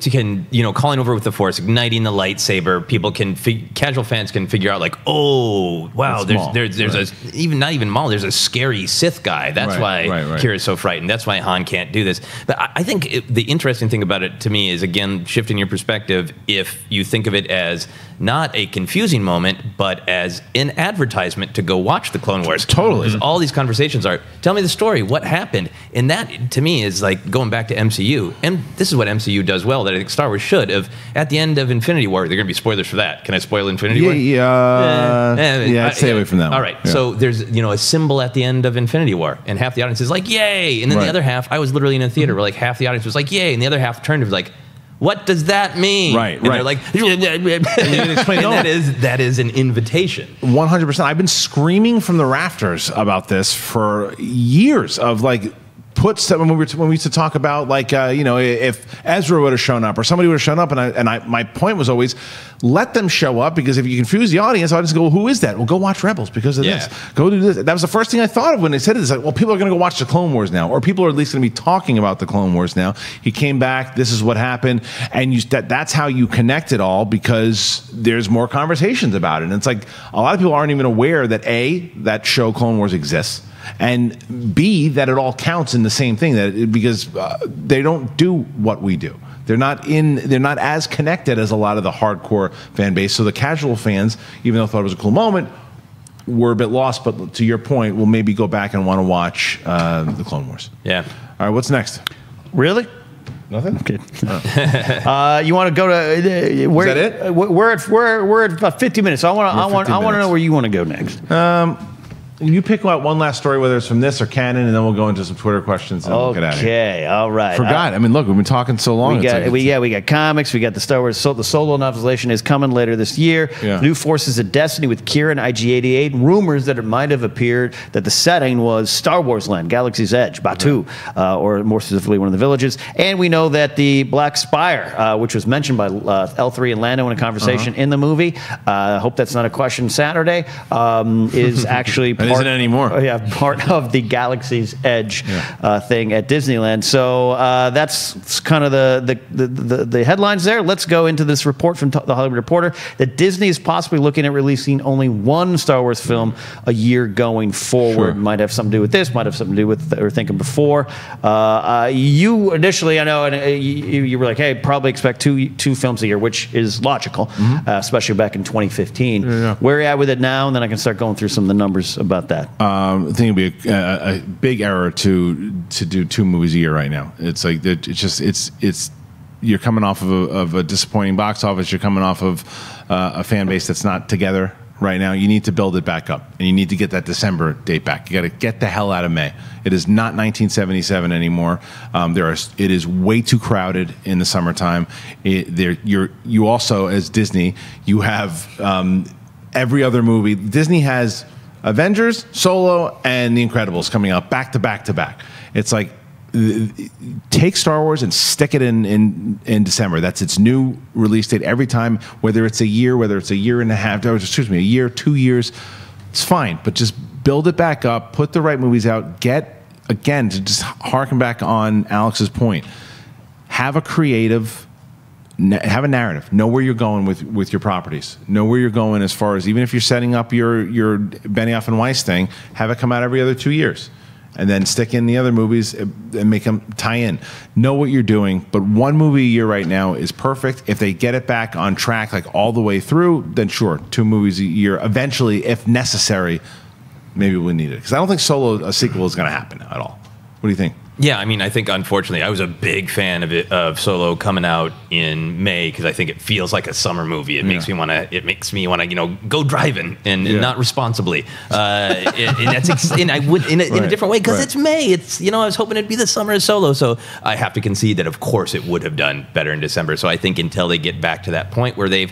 calling over with the Force, igniting the lightsaber. People can casual fans can figure out, like, oh wow, there's not even Maul. There's a scary Sith guy. That's why Kira's so frightened. That's why Han can't do this. But I think the interesting thing about it to me is, again, shifting your perspective, if you think of it as not a confusing moment, but as an advertisement to go watch the Clone Wars. Totally. Because all these conversations are, tell me the story, what happened? And that, to me, is like going back to MCU. And this is what MCU does well, that I think Star Wars should. At the end of Infinity War, there are going to be spoilers for that. Can I spoil Infinity War? Yeah, stay away from that one. All right. Yeah. So there's a symbol at the end of Infinity War, and half the audience is like, yay! And then the other half, I was literally in a theater where like half the audience was like, yay! And the other half turned and was like, what does that mean? Right. They're like, and you can explain, that is an invitation. 100%. I've been screaming from the rafters about this for years, of like, put some, when we used to talk about, like, if Ezra would have shown up or somebody would have shown up, my point was always, let them show up, because if you confuse the audience go, well, who is that? Well, go watch Rebels because of this. Go do this. That was the first thing I thought of when they said it. It's like, well, people are going to go watch the Clone Wars now, or people are at least going to be talking about the Clone Wars now. He came back. This is what happened, and that's how you connect it all, because there's more conversations about it. And it's like a lot of people aren't even aware that that show Clone Wars exists, and B, that it all counts in the same thing, because they don't do what we do. They're not as connected as a lot of the hardcore fan base. So the casual fans, even though I thought it was a cool moment, were a bit lost. But to your point, we'll maybe go back and want to watch the Clone Wars. Yeah. All right, what's next? Really? Nothing? Okay. You want to go to where? Is that it? We're at about 50 minutes. So I want to know where you want to go next. You pick out one last story, whether it's from this or canon, and then we'll go into some Twitter questions and we'll get out of here. Okay, all right. Forgot. I mean, look, we've been talking so long. We got comics. We got the Star Wars. The solo novelization is coming later this year. Yeah. New Forces of Destiny with Kira and IG-88. Rumors that it might have appeared that the setting was Star Wars land, Galaxy's Edge, Batuu, or more specifically one of the villages. And we know that the Black Spire, which was mentioned by L3 and Lando in a conversation in the movie, I hope that's not a question Saturday, is actually isn't anymore. Part of the Galaxy's Edge thing at Disneyland. So that's kind of the headlines there. Let's go into this report from the Hollywood Reporter that Disney is possibly looking at releasing only one Star Wars film a year going forward. Sure. Might have something to do with this. Might have something to do with or thinking before. You initially, I know, and you were like, "Hey, probably expect two films a year," which is logical, especially back in 2015. Yeah. Where are you at with it now? And then I can start going through some of the numbers about that. I think it'd be a big error to do 2 movies a year right now. It's like it's you're coming off of a disappointing box office. You're coming off of a fan base that's not together right now. You need to build it back up, and you need to get that December date back. You got to get the hell out of May. It is not 1977 anymore. It is way too crowded in the summertime. You also, as Disney, you have every other movie. Disney has Avengers, Solo, and The Incredibles coming out back to back to back. It's like, take Star Wars and stick it in December. That's its new release date every time, whether it's a year, whether it's a year and a half, a year, 2 years, it's fine. But just build it back up, put the right movies out, again, to just harken back on Alex's point, have a narrative. Know where you're going with your properties. Know where you're going as far as, even if you're setting up your Benioff and Weiss thing, have it come out every other 2 years. And then stick in the other movies and make them tie in. Know what you're doing, but 1 movie a year right now is perfect. If they get it back on track, like all the way through, then sure, 2 movies a year. Eventually, if necessary, maybe we need it. Because I don't think a sequel is going to happen at all. What do you think? Yeah, I mean, I think unfortunately, I was a big fan of Solo coming out in May because I think it feels like a summer movie. It makes me want to. It makes me want to, go driving and not responsibly. And I would in a different way because it's May. It's I was hoping it'd be the summer of Solo, so I have to concede that of course it would have done better in December. So I think until they get back to that point where they've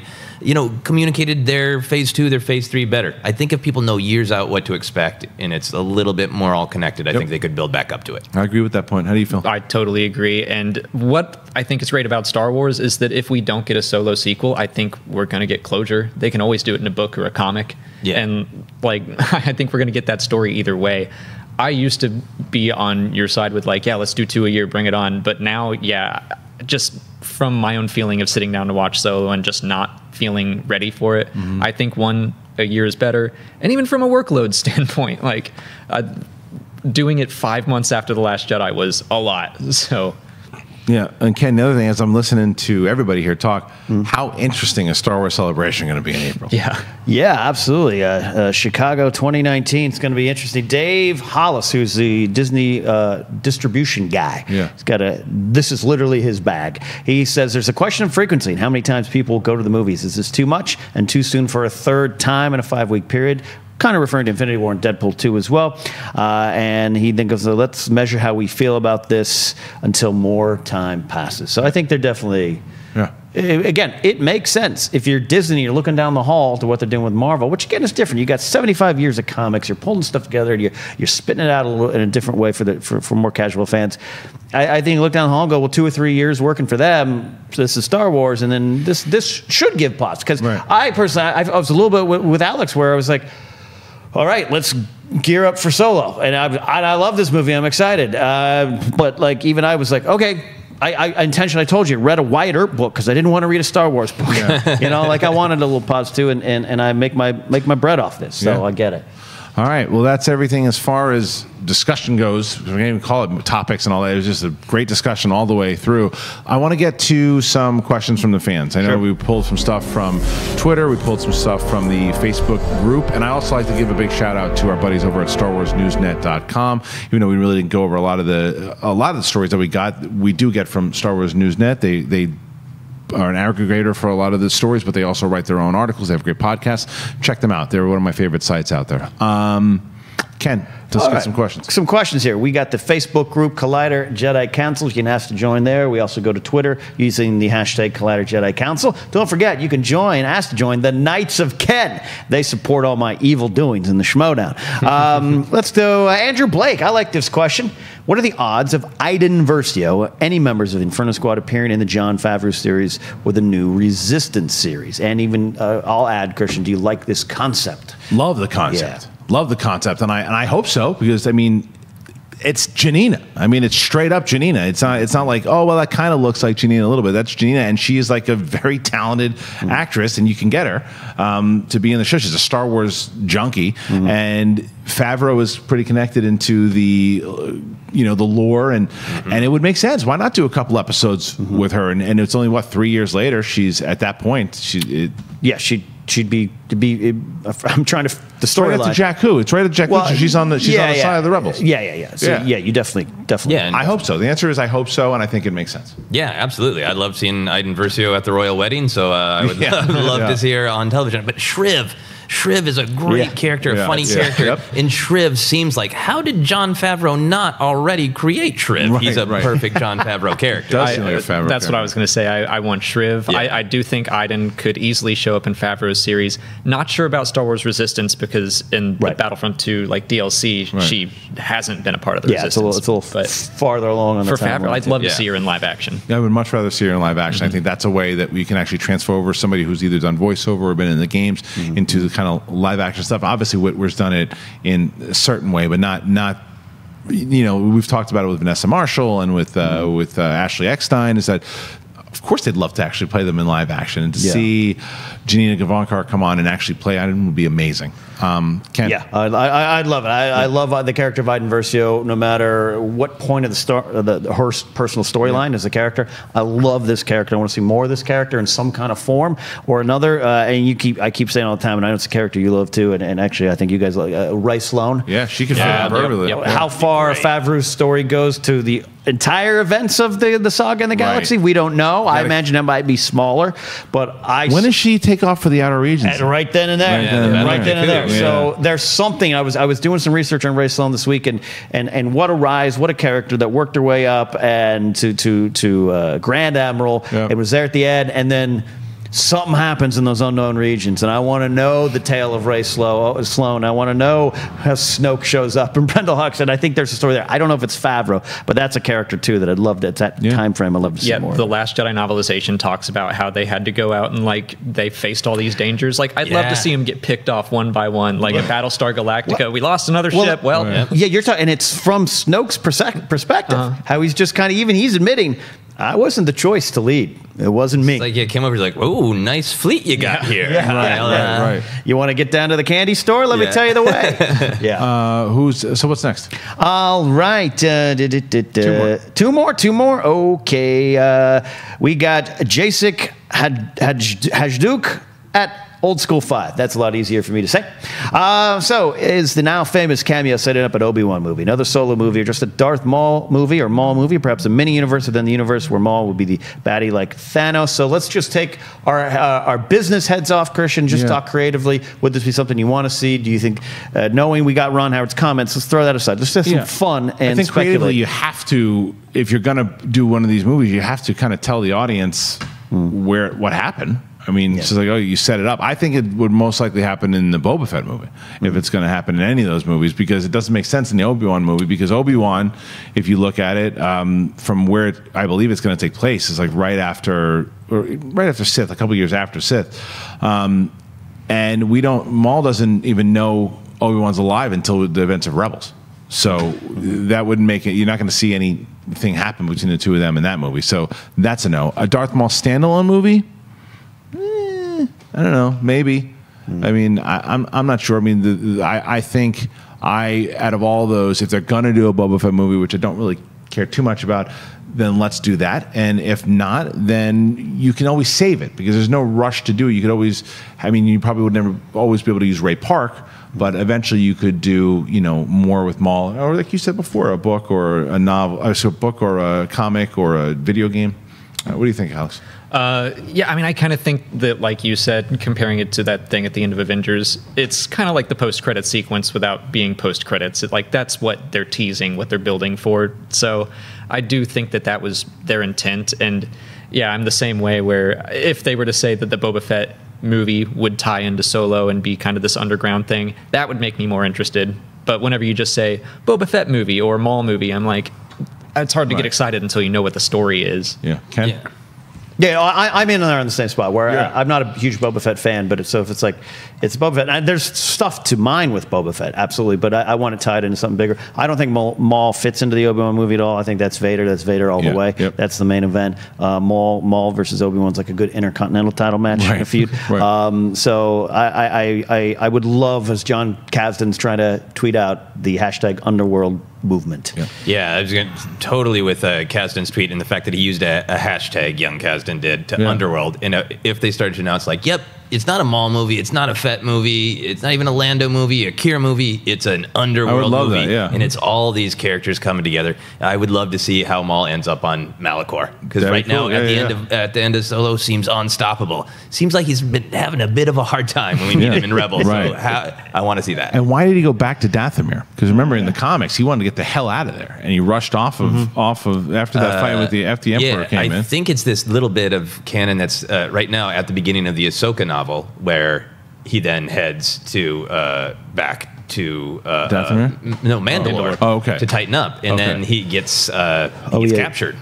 communicated their phase 2, their phase 3 better. I think if people know years out what to expect and it's a little bit more all connected, I think they could build back up to it. I agree with that point. How do you feel? I totally agree. And what I think is great about Star Wars is that if we don't get a Solo sequel, I think we're going to get closure. They can always do it in a book or a comic. Yeah. And I think we're going to get that story either way. I used to be on your side with let's do 2 a year, bring it on. But now, just from my own feeling of sitting down to watch Solo and just not feeling ready for it, I think 1 a year is better. And even from a workload standpoint, doing it 5 months after The Last Jedi was a lot. So yeah, and Ken, the other thing is I'm listening to everybody here talk. How interesting is Star Wars Celebration going to be in April? Yeah, absolutely. Chicago 2019 is going to be interesting. Dave Hollis, who's the Disney distribution guy, he's got this is literally his bag. He says there's a question of frequency and how many times people go to the movies. Is this too much and too soon for a third time in a 5-week period? Kind of referring to Infinity War and Deadpool 2 as well. And he then goes, let's measure how we feel about this until more time passes. So I think they're definitely again, it makes sense. If you're Disney, you're looking down the hall to what they're doing with Marvel, which again is different. You got 75 years of comics. You're pulling stuff together. And you're spitting it out a little in a different way for more casual fans. I think you look down the hall and go, well, 2 or 3 years working for them. So this is Star Wars, and then this should give pause because I personally, I was a little bit with Alex where I was like, all right, let's gear up for Solo, and I love this movie. I'm excited, but like even I was like, okay. I intentionally told you read a Wyatt Earp book because I didn't want to read a Star Wars book. Yeah. You know, like I wanted a little pause too, and I make my bread off this, so I get it. All right, well, that's everything as far as discussion goes. We can't even call it topics and all that. It was just a great discussion all the way through. I want to get to some questions from the fans. I know we pulled some stuff from Twitter. We pulled some stuff from the Facebook group. And I also like to give a big shout out to our buddies over at StarWarsNewsNet.com. Even though we really didn't go over a lot of the stories that we do get from Star Wars Newsnet. They are an aggregator for a lot of the stories, but they also write their own articles. They have great podcasts. Check them out. They're one of my favorite sites out there. Ken, let's get some questions. Some questions here. We got the Facebook group Collider Jedi Council. You can ask to join there. We also go to Twitter using the hashtag Collider Jedi Council. Don't forget, you can ask to join the Knights of Ken. They support all my evil doings in the Schmodown. Let's do Andrew Blake. I like this question. What are the odds of Iden Versio, any members of Inferno Squad, appearing in the Jon Favreau series or the new Resistance series? And even, I'll add, Kristian, do you like this concept? Love the concept. Love the concept, and I hope so, because I mean, it's Janina. I mean, it's straight up Janina. It's not like, oh well, that kind of looks like Janina a little bit. That's Janina, and she is like a very talented actress, and you can get her to be in the show. She's a Star Wars junkie, and Favreau is pretty connected into the the lore, and it would make sense. Why not do a couple episodes with her? And it's only 3 years later. She's at that point. She'd be I'm trying to the storyline. Right to Jakku. It's right at Jakku. Well, she's on the side of the rebels. So, you definitely. Yeah, I hope so. The answer is I hope so, and I think it makes sense. Yeah, absolutely. I love seeing Iden Versio at the royal wedding, so I would love to see her on television. But Shriv is a great character, a funny character. Yep. And Shriv seems like, how did Jon Favreau not already create Shriv? He's a perfect Jon Favreau character. That's what I was going to say. I want Shriv. Yeah. I do think Iden could easily show up in Favreau's series. Not sure about Star Wars Resistance, because in the Battlefront 2 DLC, she hasn't been a part of the Resistance. It's a little farther along on the timeline. For Favreau, I'd love to see her in live action. Yeah, I would much rather see her in live action. I think that's a way that we can actually transfer over somebody who's either done voiceover or been in the games into the kind of live action stuff. Obviously, Whitwer's done it in a certain way, but not. We've talked about it with Vanessa Marshall and with Ashley Eckstein. Is that, of course, they'd love to actually play them in live action, and to see Janina Gavankar come on and actually play Iden would be amazing. Ken? Yeah, I'd love it. I love the character of Iden Versio, no matter what point of her personal storyline as a character. I love this character. I want to see more of this character in some kind of form or another. And I keep saying all the time, and I know it's a character you love too. And actually, I think you guys like Ray Sloan. Yeah, she could fit perfectly. How far Favreau's story goes to the entire events of the saga in the galaxy, we don't know. I imagine it might be smaller, but when does she take off for the outer regions? Right then and there. Right then and there. So there's something. I was doing some research on Ray Sloan this week, and what a character that worked her way up and to Grand Admiral. It was there at the end, and then something happens in those unknown regions, and I want to know the tale of Ray Sloan. I want to know how Snoke shows up and Brendel Hux, and I think there's a story there. I don't know if it's Favreau, but that's a character too that I'd love to. It's that time frame I'd love to see more. The Last Jedi novelization talks about how they had to go out and they faced all these dangers. I'd love to see them get picked off one by one, at Battlestar Galactica. We lost another ship. You're talking, and it's from Snoke's perspective. How he's just kind of he's admitting, I wasn't the choice to lead. It wasn't me. It came over, oh, nice fleet you got here. Right. You want to get down to the candy store? Let me tell you the way. So what's next? All right. Two more. Okay. We got Jasik Hajduk at Old School 5. That's a lot easier for me to say. So is the now famous cameo setting up an Obi-Wan movie, another Solo movie, or just a Darth Maul movie, perhaps a mini-universe within the universe where Maul would be the baddie like Thanos? So let's just take our business heads off, Kristian, just talk creatively. Would this be something you want to see? Do you think, knowing we got Ron Howard's comments, let's throw that aside. Let's have some fun and I think creatively you have to, if you're going to do one of these movies, you have to kind of tell the audience what happened. I mean, it's just like, oh, you set it up. I think it would most likely happen in the Boba Fett movie, if it's going to happen in any of those movies, because it doesn't make sense in the Obi-Wan movie, because Obi-Wan, if you look at it, from where I believe it's going to take place, is like right after Sith, a couple years after Sith. And Maul doesn't even know Obi-Wan's alive until the events of Rebels. So that wouldn't make it, you're not going to see anything happen between the two of them in that movie. So that's a no. A Darth Maul standalone movie? I don't know, maybe. I mean, I'm not sure. I mean, I think out of all those, if they're gonna do a Boba Fett movie, which I don't really care too much about, then let's do that. And if not, then you can always save it, because there's no rush to do it. You could always, I mean, you probably would never always be able to use Ray Park, but eventually you could do, more with Maul, or like you said before, a book or a novel, a book or a comic or a video game. What do you think, Alex? Yeah, I mean, I kind of think that, like you said, comparing it to that thing at the end of Avengers, it's kind of like the post-credit sequence without being post-credits. That's what they're teasing, what they're building for. So I do think that was their intent. And yeah, I'm the same way, where if they were to say that the Boba Fett movie would tie into Solo and be kind of this underground thing, that would make me more interested. But whenever you just say Boba Fett movie or Maul movie, I'm like, it's hard to get excited until you know what the story is. Yeah. Ken? Yeah. Yeah, I'm in there on the same spot, where I'm not a huge Boba Fett fan, but if it's like, it's Boba Fett. And there's stuff to mine with Boba Fett, absolutely, but I want to tie it into something bigger. I don't think Maul fits into the Obi-Wan movie at all. I think that's Vader. That's Vader all the way. Yep. That's the main event. Maul versus Obi-Wan's like a good intercontinental title match in a feud. Right. So I would love, as John Kasdan's trying to tweet out, the hashtag Underworld movement. Yeah, I was totally with Kasdan's tweet, and the fact that he used a hashtag, young Kasdan did, to Underworld. And if they started to announce, like, yep, it's not a Maul movie, it's not a Fett movie, it's not even a Lando movie, a Kira movie, it's an Underworld movie. That, and it's all these characters coming together. I would love to see how Maul ends up on Malachor, because now at the end of Solo seems unstoppable. Seems like he's been having a bit of a hard time when we meet him in Rebels. So I want to see that. And why did he go back to Dathomir? Because remember, in the comics, he wanted to get the hell out of there, and he rushed off of after that fight with the Emperor came in. I think it's this little bit of canon that's right now at the beginning of the Ahsoka novel, where he then heads to back to Mandalore to tighten up, and then he gets captured.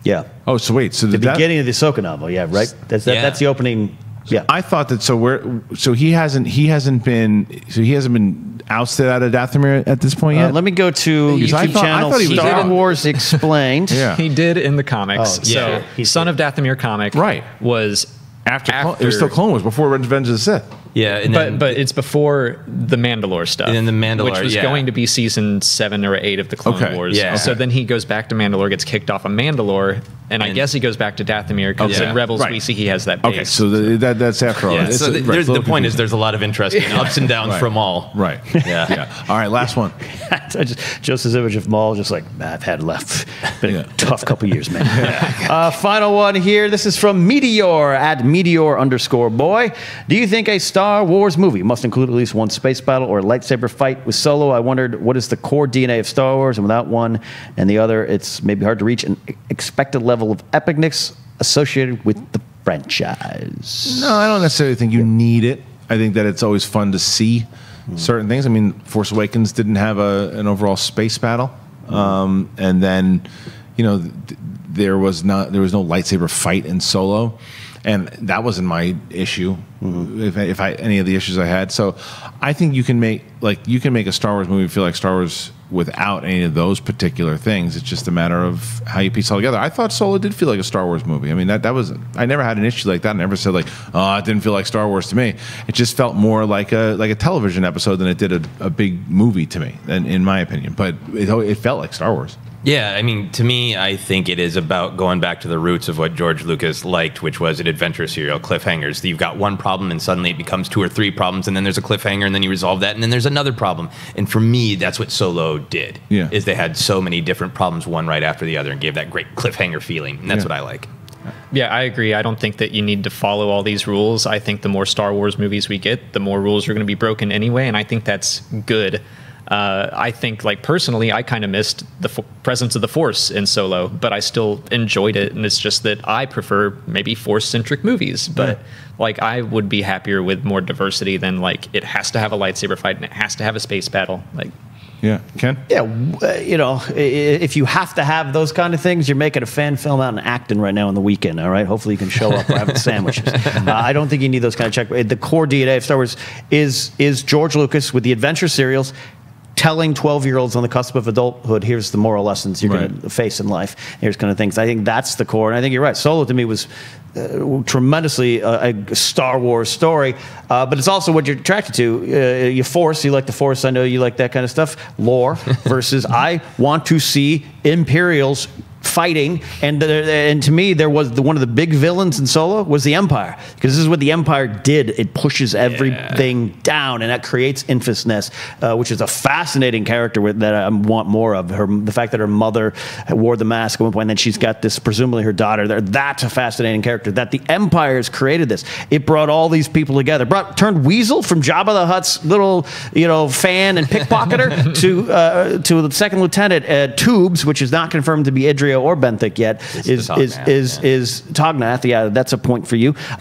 Yeah. Oh, so wait. So the beginning of the Ahsoka novel, right? That's the opening. Yeah. I thought that. So he hasn't been ousted out of Dathomir at this point yet. Let me go to YouTube channel Star Wars Explained. He did in the comics. So Son of Dathomir comic was after it was still Clone Wars, before Revenge of the Sith. Yeah, and but it's before the Mandalore stuff. And then the Mandalore, which was going to be season 7 or 8 of the Clone Wars. Yeah. So then he goes back to Mandalore, gets kicked off of Mandalore, and I guess he goes back to Dathomir, because in Rebels we see he has that base. Okay, so that's after all. Yeah, so the point is, there's a lot of interesting ups and downs from all. Right. Yeah. All right, last one. Joseph's image of Maul, just like, I've had left. Been a tough couple years, man. Final one here. This is from Meteor at Meteor_boy. Do you think a Star Wars movie must include at least one space battle or a lightsaber fight? With Solo, I wondered, what is the core DNA of Star Wars? And without one and the other, it's maybe hard to reach an expected level of epicness associated with the franchise. No, I don't necessarily think you need it. I think that it's always fun to see certain things. I mean, Force Awakens didn't have an overall space battle, and then there was no lightsaber fight in Solo. And that wasn't my issue, if any of the issues I had. So I think you can make a Star Wars movie feel like Star Wars without any of those particular things. It's just a matter of how you piece it all together. I thought Solo did feel like a Star Wars movie. I mean, I never had an issue like that. I never said like, oh, it didn't feel like Star Wars to me. It just felt more like a television episode than it did a big movie to me, in my opinion. But it felt like Star Wars. Yeah, I mean, to me, I think it is about going back to the roots of what George Lucas liked, which was an adventure serial, cliffhangers. You've got one problem, and suddenly it becomes 2 or 3 problems, and then there's a cliffhanger, and then you resolve that, and then there's another problem. And for me, that's what Solo did. Is they had so many different problems, one right after the other, and gave that great cliffhanger feeling. And that's what I like. Yeah, I agree. I don't think that you need to follow all these rules. I think the more Star Wars movies we get, the more rules are going to be broken anyway, and I think that's good. I think, like, personally, I kind of missed the presence of the Force in Solo, but I still enjoyed it. And it's just that I prefer maybe Force-centric movies. But, like, I would be happier with more diversity than, like, it has to have a lightsaber fight and it has to have a space battle. Like, yeah, Ken? Yeah, you know, if you have to have those kind of things, you're making a fan film out in Acton right now on the weekend, all right? Hopefully you can show up for having sandwiches. I don't think you need those kind of check. The core DNA of Star Wars is George Lucas with the adventure serials telling 12-year-olds on the cusp of adulthood, here's the moral lessons you're going to face in life. Here's kind of things. I think that's the core, and I think you're right. Solo, to me, was tremendously a Star Wars story, but it's also what you're attracted to. You like the Force. I know you like that kind of stuff. Lore versus I want to see Imperials fighting, and to me, there was one of the big villains in Solo was the Empire, because this is what the Empire did. It pushes everything down, and that creates Enfys Nest, which is a fascinating character that I want more of. The fact that her mother wore the mask at one point, and then she's got this, presumably her daughter there. That's a fascinating character. That the Empire has created this. It brought all these people together. Turned Weasel from Jabba the Hutt's little, fan and pickpocketer to the second lieutenant Tubes, which is not confirmed to be Idrio or Benthic yet, is Tognath. Yeah, that's a point for you. That's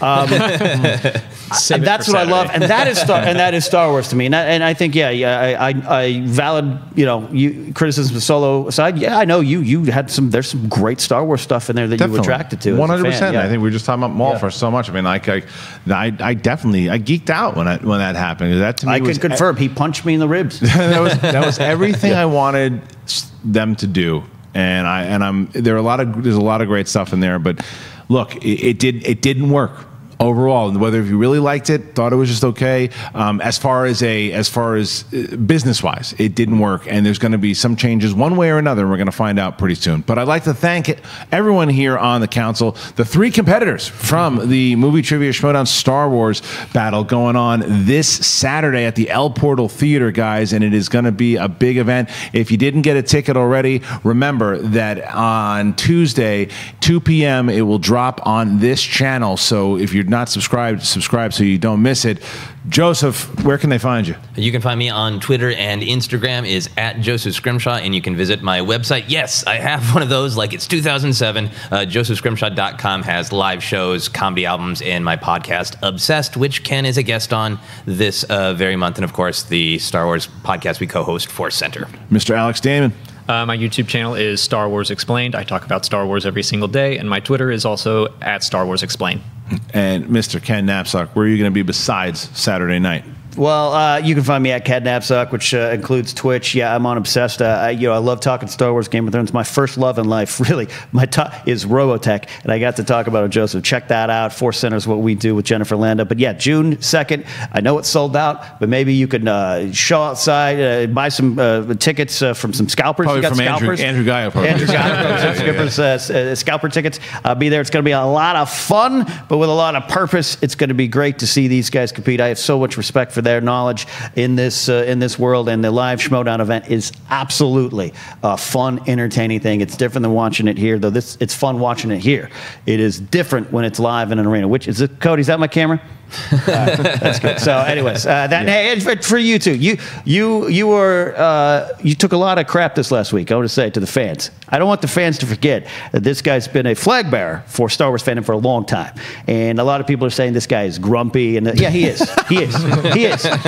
what I love, and that is Star Wars to me. And I think, I valid, criticism of Solo aside. Yeah, I know you had there's some great Star Wars stuff in there that you were attracted to. 100%. I think we were just talking about Maul for so much. I mean, I definitely geeked out when that happened. That to me, I can confirm he punched me in the ribs. that was everything I wanted them to do. And there's a lot of great stuff in there, but look, it didn't work overall. Whether if you really liked it, thought it was just okay, as far as business wise, it didn't work, and there's going to be some changes one way or another, and we're going to find out pretty soon. But I'd like to thank everyone here on the council, the three competitors from the Movie Trivia Schmodown Star Wars battle going on this Saturday at the El Portal Theater, guys, and it is going to be a big event. If you didn't get a ticket already, remember that on Tuesday, 2 p.m., it will drop on this channel. So if you're not subscribed so you don't miss it. Joseph, where can they find you? You can find me on Twitter and Instagram is @Joseph Scrimshaw, and you can visit my website. Yes, I have one of those, like it's 2007. JosephScrimshaw.com has live shows, comedy albums, and my podcast, Obsessed, which Ken is a guest on this very month, and of course, the Star Wars podcast we co-host, Force Center. Mr. Alex Damon. My YouTube channel is Star Wars Explained. I talk about Star Wars every single day, and my Twitter is also @StarWarsExplain. And Mr. Ken Napzok, where are you going to be besides Saturday night? Well, you can find me at Napzok, which includes Twitch. Yeah, I'm on Obsessed. I love talking Star Wars, Game of Thrones. My first love in life, really, my top is Robotech, and I got to talk about it with Joseph. Check that out. Force Center is what we do with Jennifer Landa. But yeah, June 2nd. I know it's sold out, but maybe you can show outside, buy some tickets from some scalpers. Probably from scalpers? Andrew Gaia. Andrew Gaia, scalper tickets. Be there. It's going to be a lot of fun, but with a lot of purpose. It's going to be great to see these guys compete. I have so much respect for their knowledge in this world, and the live Schmodown event is absolutely a fun, entertaining thing. It's different than watching it here, though. It's fun watching it here. It is different when it's live in an arena. Which is it, Cody? Is that my camera? That's good. So, anyways, hey, for you too, you took a lot of crap this last week. I want to say to the fans, I don't want the fans to forget that this guy's been a flag bearer for Star Wars fandom for a long time, and a lot of people are saying this guy is grumpy, and yeah, he is. He is.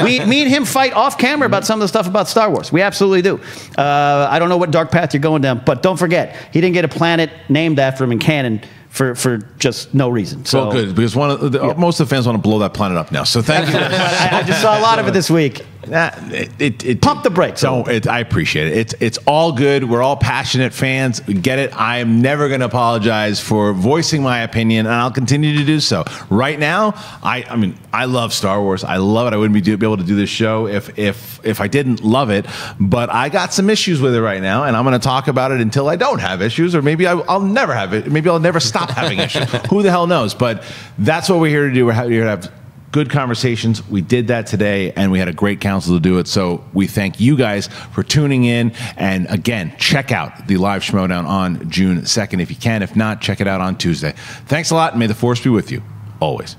Me and him fight off camera about some of the stuff about Star Wars. We absolutely do. I don't know what dark path you're going down, but don't forget, he didn't get a planet named after him in canon for just no reason. So well, good, because most of the fans want to blow that planet up now. So thank you. I just saw a lot of it this week. Pump the brakes. I appreciate it. It's all good. We're all passionate fans. Get it. I am never going to apologize for voicing my opinion, and I'll continue to do so. Right now, I love Star Wars. I love it. I wouldn't be able to do this show if I didn't love it. But I got some issues with it right now, and I'm going to talk about it until I don't have issues, or maybe I'll never have it. Maybe I'll never stop having issues. Who the hell knows? But that's what we're here to do. We're here to have good conversations. We did that today, and we had a great council to do it. So we thank you guys for tuning in. And again, check out the live Schmodown on June 2nd if you can. If not, check it out on Tuesday. Thanks a lot, and may the Force be with you always.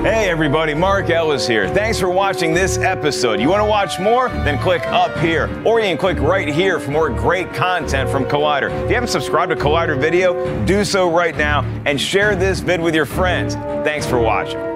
Hey everybody, Mark Ellis here. Thanks for watching this episode. You want to watch more? Then click up here. Or you can click right here for more great content from Collider. If you haven't subscribed to Collider Video, do so right now and share this vid with your friends. Thanks for watching.